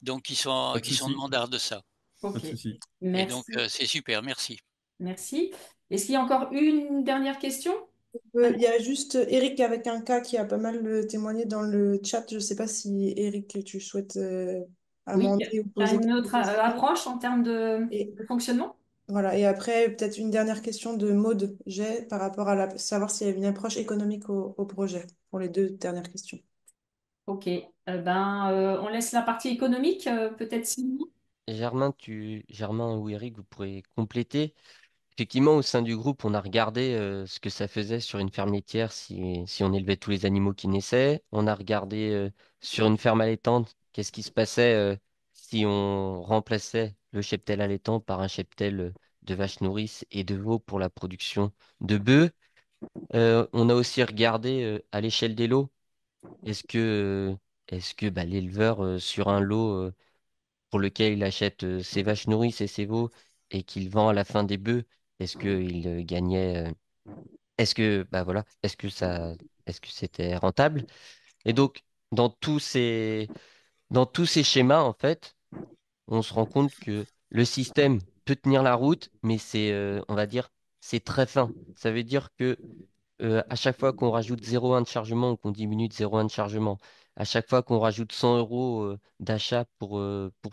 Speaker 11: donc
Speaker 4: Pas de
Speaker 11: qui sont
Speaker 4: souci,
Speaker 11: demandeurs de ça.
Speaker 4: pas
Speaker 1: Ok,
Speaker 4: de souci.
Speaker 11: Et donc,
Speaker 1: merci.
Speaker 11: c'est super, merci.
Speaker 1: Merci. Est-ce qu'il y a encore une dernière question?
Speaker 6: Il y a juste Eric avec un cas qui a pas mal témoigné dans le chat. Je ne sais pas si Eric, tu souhaites
Speaker 1: Oui,
Speaker 6: amender ou
Speaker 1: tu as
Speaker 6: poser
Speaker 1: une
Speaker 6: quelques
Speaker 1: autre
Speaker 6: questions.
Speaker 1: approche en termes
Speaker 6: Et
Speaker 1: de fonctionnement?
Speaker 6: voilà. Et après, peut-être une dernière question de Maud, j'ai par rapport à savoir s'il y a une approche économique au projet pour les deux dernières questions.
Speaker 1: Ok, on laisse la partie économique, peut-être Sylvie.
Speaker 5: Germain ou Eric, vous pourrez compléter. Effectivement, au sein du groupe, on a regardé ce que ça faisait sur une ferme laitière si on élevait tous les animaux qui naissaient. On a regardé sur une ferme allaitante, qu'est-ce qui se passait si on remplaçait le cheptel allaitant par un cheptel de vaches nourrices et de veaux pour la production de bœufs. On a aussi regardé à l'échelle des lots, est-ce que bah, l'éleveur sur un lot pour lequel il achète ses vaches nourrices et ses veaux et qu'il vend à la fin des bœufs, est-ce qu'il gagnait, est-ce que bah voilà, est-ce que c'était rentable? Et donc dans dans tous ces schémas en fait, on se rend compte que le système peut tenir la route, mais on va dire, c'est très fin. Ça veut dire que à chaque fois qu'on rajoute 0,1 de chargement ou qu'on diminue de 0,1 de chargement, à chaque fois qu'on rajoute 100 euros d'achat pour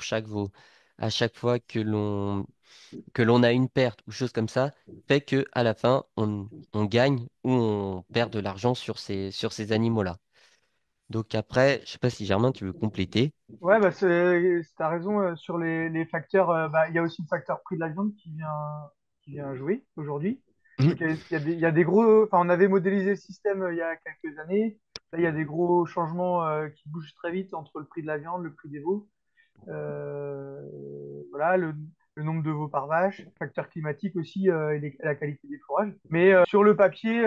Speaker 5: chaque veau, à chaque fois que l'on a une perte ou chose comme ça, fait que à la fin, on gagne ou on perd de l'argent sur ces animaux-là. Donc après, je sais pas si Germain, tu veux compléter.
Speaker 7: Ouais, bah t'as raison sur les facteurs. Il y a aussi le facteur prix de la viande qui vient jouer aujourd'hui. Donc, il y a des gros. Enfin, on avait modélisé le système il y a quelques années. Là, il y a des gros changements qui bougent très vite entre le prix de la viande, le prix des veaux. Voilà, le nombre de veaux par vache, facteur climatique aussi et la qualité des fourrages. Mais sur le papier,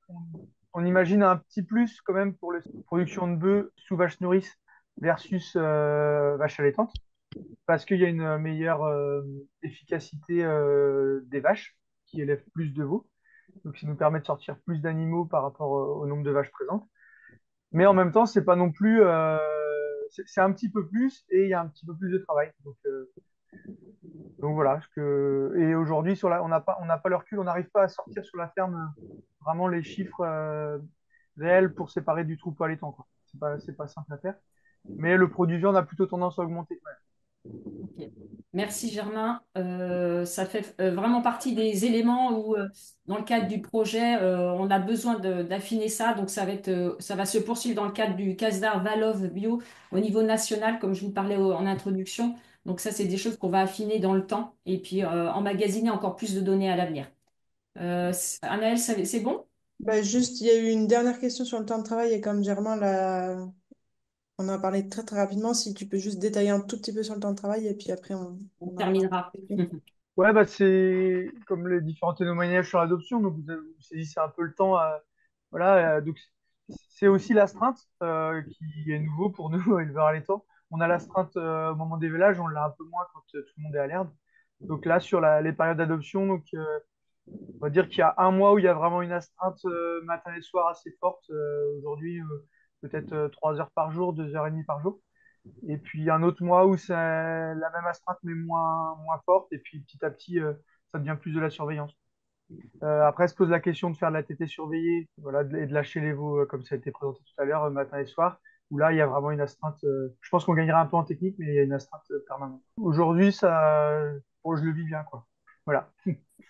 Speaker 7: on, on imagine un petit plus quand même pour la production de bœufs sous vache nourrice versus vache allaitante, parce qu'il y a une meilleure efficacité des vaches qui élèvent plus de veaux. Donc, ça nous permet de sortir plus d'animaux par rapport au nombre de vaches présentes. Mais en même temps, c'est pas non plus, c'est un petit peu plus et il y a un petit peu plus de travail. Donc voilà. Et aujourd'hui, on n'a pas le recul, on n'arrive pas à sortir sur la ferme vraiment les chiffres réels pour séparer du troupeau allaitant, quoi. C'est pas simple à faire. Mais le produit viande a plutôt tendance à augmenter.
Speaker 1: Ok. Merci Germain. Ça fait vraiment partie des éléments où, dans le cadre du projet, on a besoin d'affiner ça. Donc, ça va se poursuivre dans le cadre du CASDAR Valov Bio au niveau national, comme je vous parlais en introduction. Donc, ça, c'est des choses qu'on va affiner dans le temps et puis emmagasiner encore plus de données à l'avenir. Anaëlle, c'est bon?
Speaker 6: Bah, juste, il y a eu une dernière question sur le temps de travail et comme Germain on en a parlé très très rapidement, si tu peux juste détailler un tout petit peu sur le temps de travail et puis après
Speaker 1: On
Speaker 6: on en
Speaker 1: terminera.
Speaker 7: Ouais, bah c'est comme les différents témoignages sur l'adoption. Donc, vous saisissez un peu le temps. Voilà, donc c'est aussi l'astreinte qui est nouveau pour nous, éleveurs allaitants. On a l'astreinte au moment des vélages, on l'a un peu moins quand tout le monde est à l'herbe. Donc là, sur les périodes d'adoption, donc on va dire qu'il y a un mois où il y a vraiment une astreinte matin et soir assez forte. Aujourd'hui, peut-être 3 heures par jour, 2 heures et demie par jour. Et puis un autre mois où c'est la même astreinte mais moins forte. Et puis petit à petit, ça devient plus de la surveillance. Après, se pose la question de faire de la tétée surveillée, voilà, et de lâcher les veaux comme ça a été présenté tout à l'heure, matin et soir, où là, il y a vraiment une astreinte. Je pense qu'on gagnera un peu en technique, mais il y a une astreinte permanente. Aujourd'hui, bon, je le vis bien, quoi. Voilà.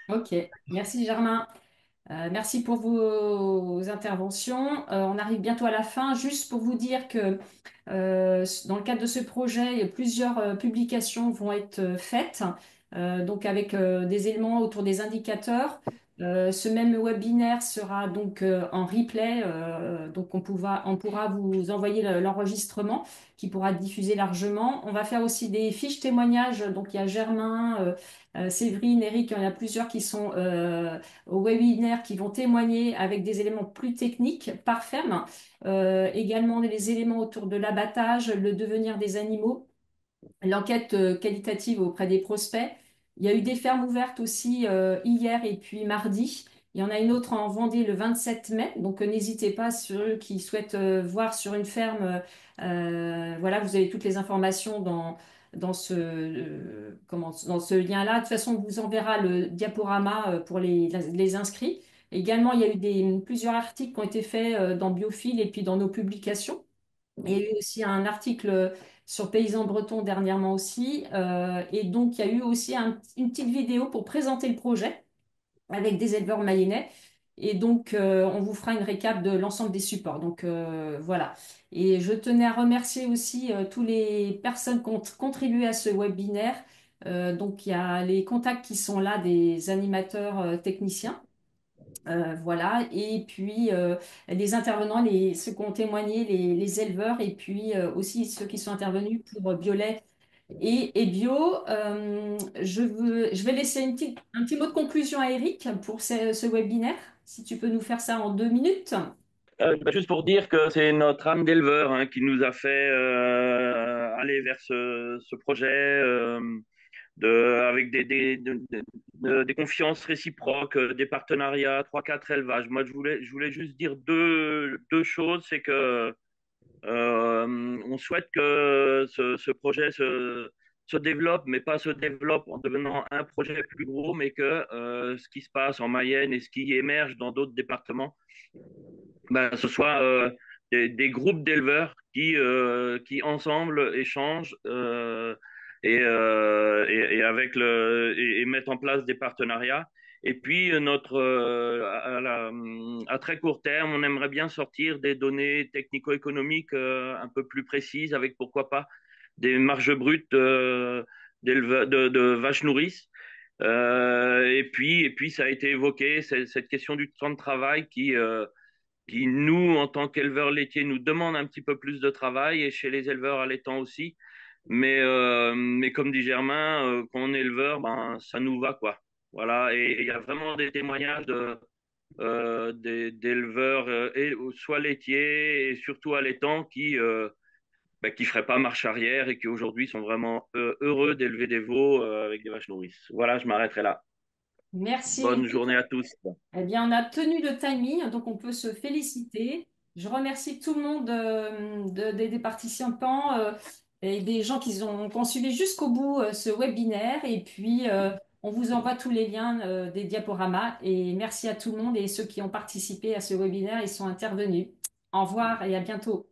Speaker 1: Ok, merci Germain. Merci pour vos interventions. On arrive bientôt à la fin. Juste pour vous dire que dans le cadre de ce projet, plusieurs publications vont être faites, donc avec des éléments autour des indicateurs. Ce même webinaire sera donc en replay, donc on pourra vous envoyer l'enregistrement qui pourra être diffusé largement. On va faire aussi des fiches témoignages. Donc il y a Germain, Séverine, Eric, il y en a plusieurs qui sont au webinaire qui vont témoigner avec des éléments plus techniques par ferme. Également les éléments autour de l'abattage, le devenir des animaux, l'enquête qualitative auprès des prospects. Il y a eu des fermes ouvertes aussi hier et puis mardi. Il y en a une autre en Vendée le 27 mai. Donc n'hésitez pas, ceux qui souhaitent voir sur une ferme. Voilà, vous avez toutes les informations dans ce lien-là. De toute façon, on vous enverra le diaporama pour les inscrits. Également, il y a eu plusieurs articles qui ont été faits dans Biophile et puis dans nos publications. Il y a eu aussi un article sur Paysans Bretons dernièrement aussi. Et donc, il y a eu aussi une petite vidéo pour présenter le projet avec des éleveurs mayennais. Et donc, on vous fera une récap de l'ensemble des supports. Donc, voilà. Et je tenais à remercier aussi toutes les personnes qui ont contribué à ce webinaire. Donc, il y a les contacts qui sont là des animateurs techniciens. Voilà, et puis les intervenants, ceux qui ont témoigné, les éleveurs, et puis aussi ceux qui sont intervenus pour Biolay et Bio. Je vais laisser un petit mot de conclusion à Eric pour ce webinaire, si tu peux nous faire ça en 2 minutes.
Speaker 2: Juste pour dire que c'est notre âme d'éleveur hein, qui nous a fait aller vers ce projet avec des confiances réciproques, des partenariats, trois, quatre élevages. Moi, je voulais juste dire deux choses. C'est que on souhaite que ce projet se développe, mais pas se développe en devenant un projet plus gros, mais que ce qui se passe en Mayenne et ce qui émerge dans d'autres départements, ben, ce soit des groupes d'éleveurs qui ensemble échangent et mettent en place des partenariats. Et puis, à très court terme, on aimerait bien sortir des données technico-économiques un peu plus précises avec pourquoi pas des marges brutes de vaches nourrices. Et puis, ça a été évoqué, cette question du temps de travail qui, nous, en tant qu'éleveurs laitiers, nous demande un petit peu plus de travail et chez les éleveurs allaitants aussi. Mais comme dit Germain, quand on est éleveur, ben, ça nous va, quoi. Voilà, et il y a vraiment des témoignages d'éleveurs, soit laitiers et surtout allaitants, qui feraient pas marche arrière et qui aujourd'hui sont vraiment heureux d'élever des veaux avec des vaches nourrices. Voilà, je m'arrêterai là.
Speaker 1: Merci
Speaker 2: Bonne
Speaker 1: Eric.
Speaker 2: journée à tous.
Speaker 1: Eh bien, on a tenu le timing, donc on peut se féliciter. Je remercie tout le monde des participants et des gens qui ont suivi jusqu'au bout ce webinaire. Et puis, on vous envoie tous les liens des diaporamas. Et merci à tout le monde et ceux qui ont participé à ce webinaire et sont intervenus. Au revoir et à bientôt.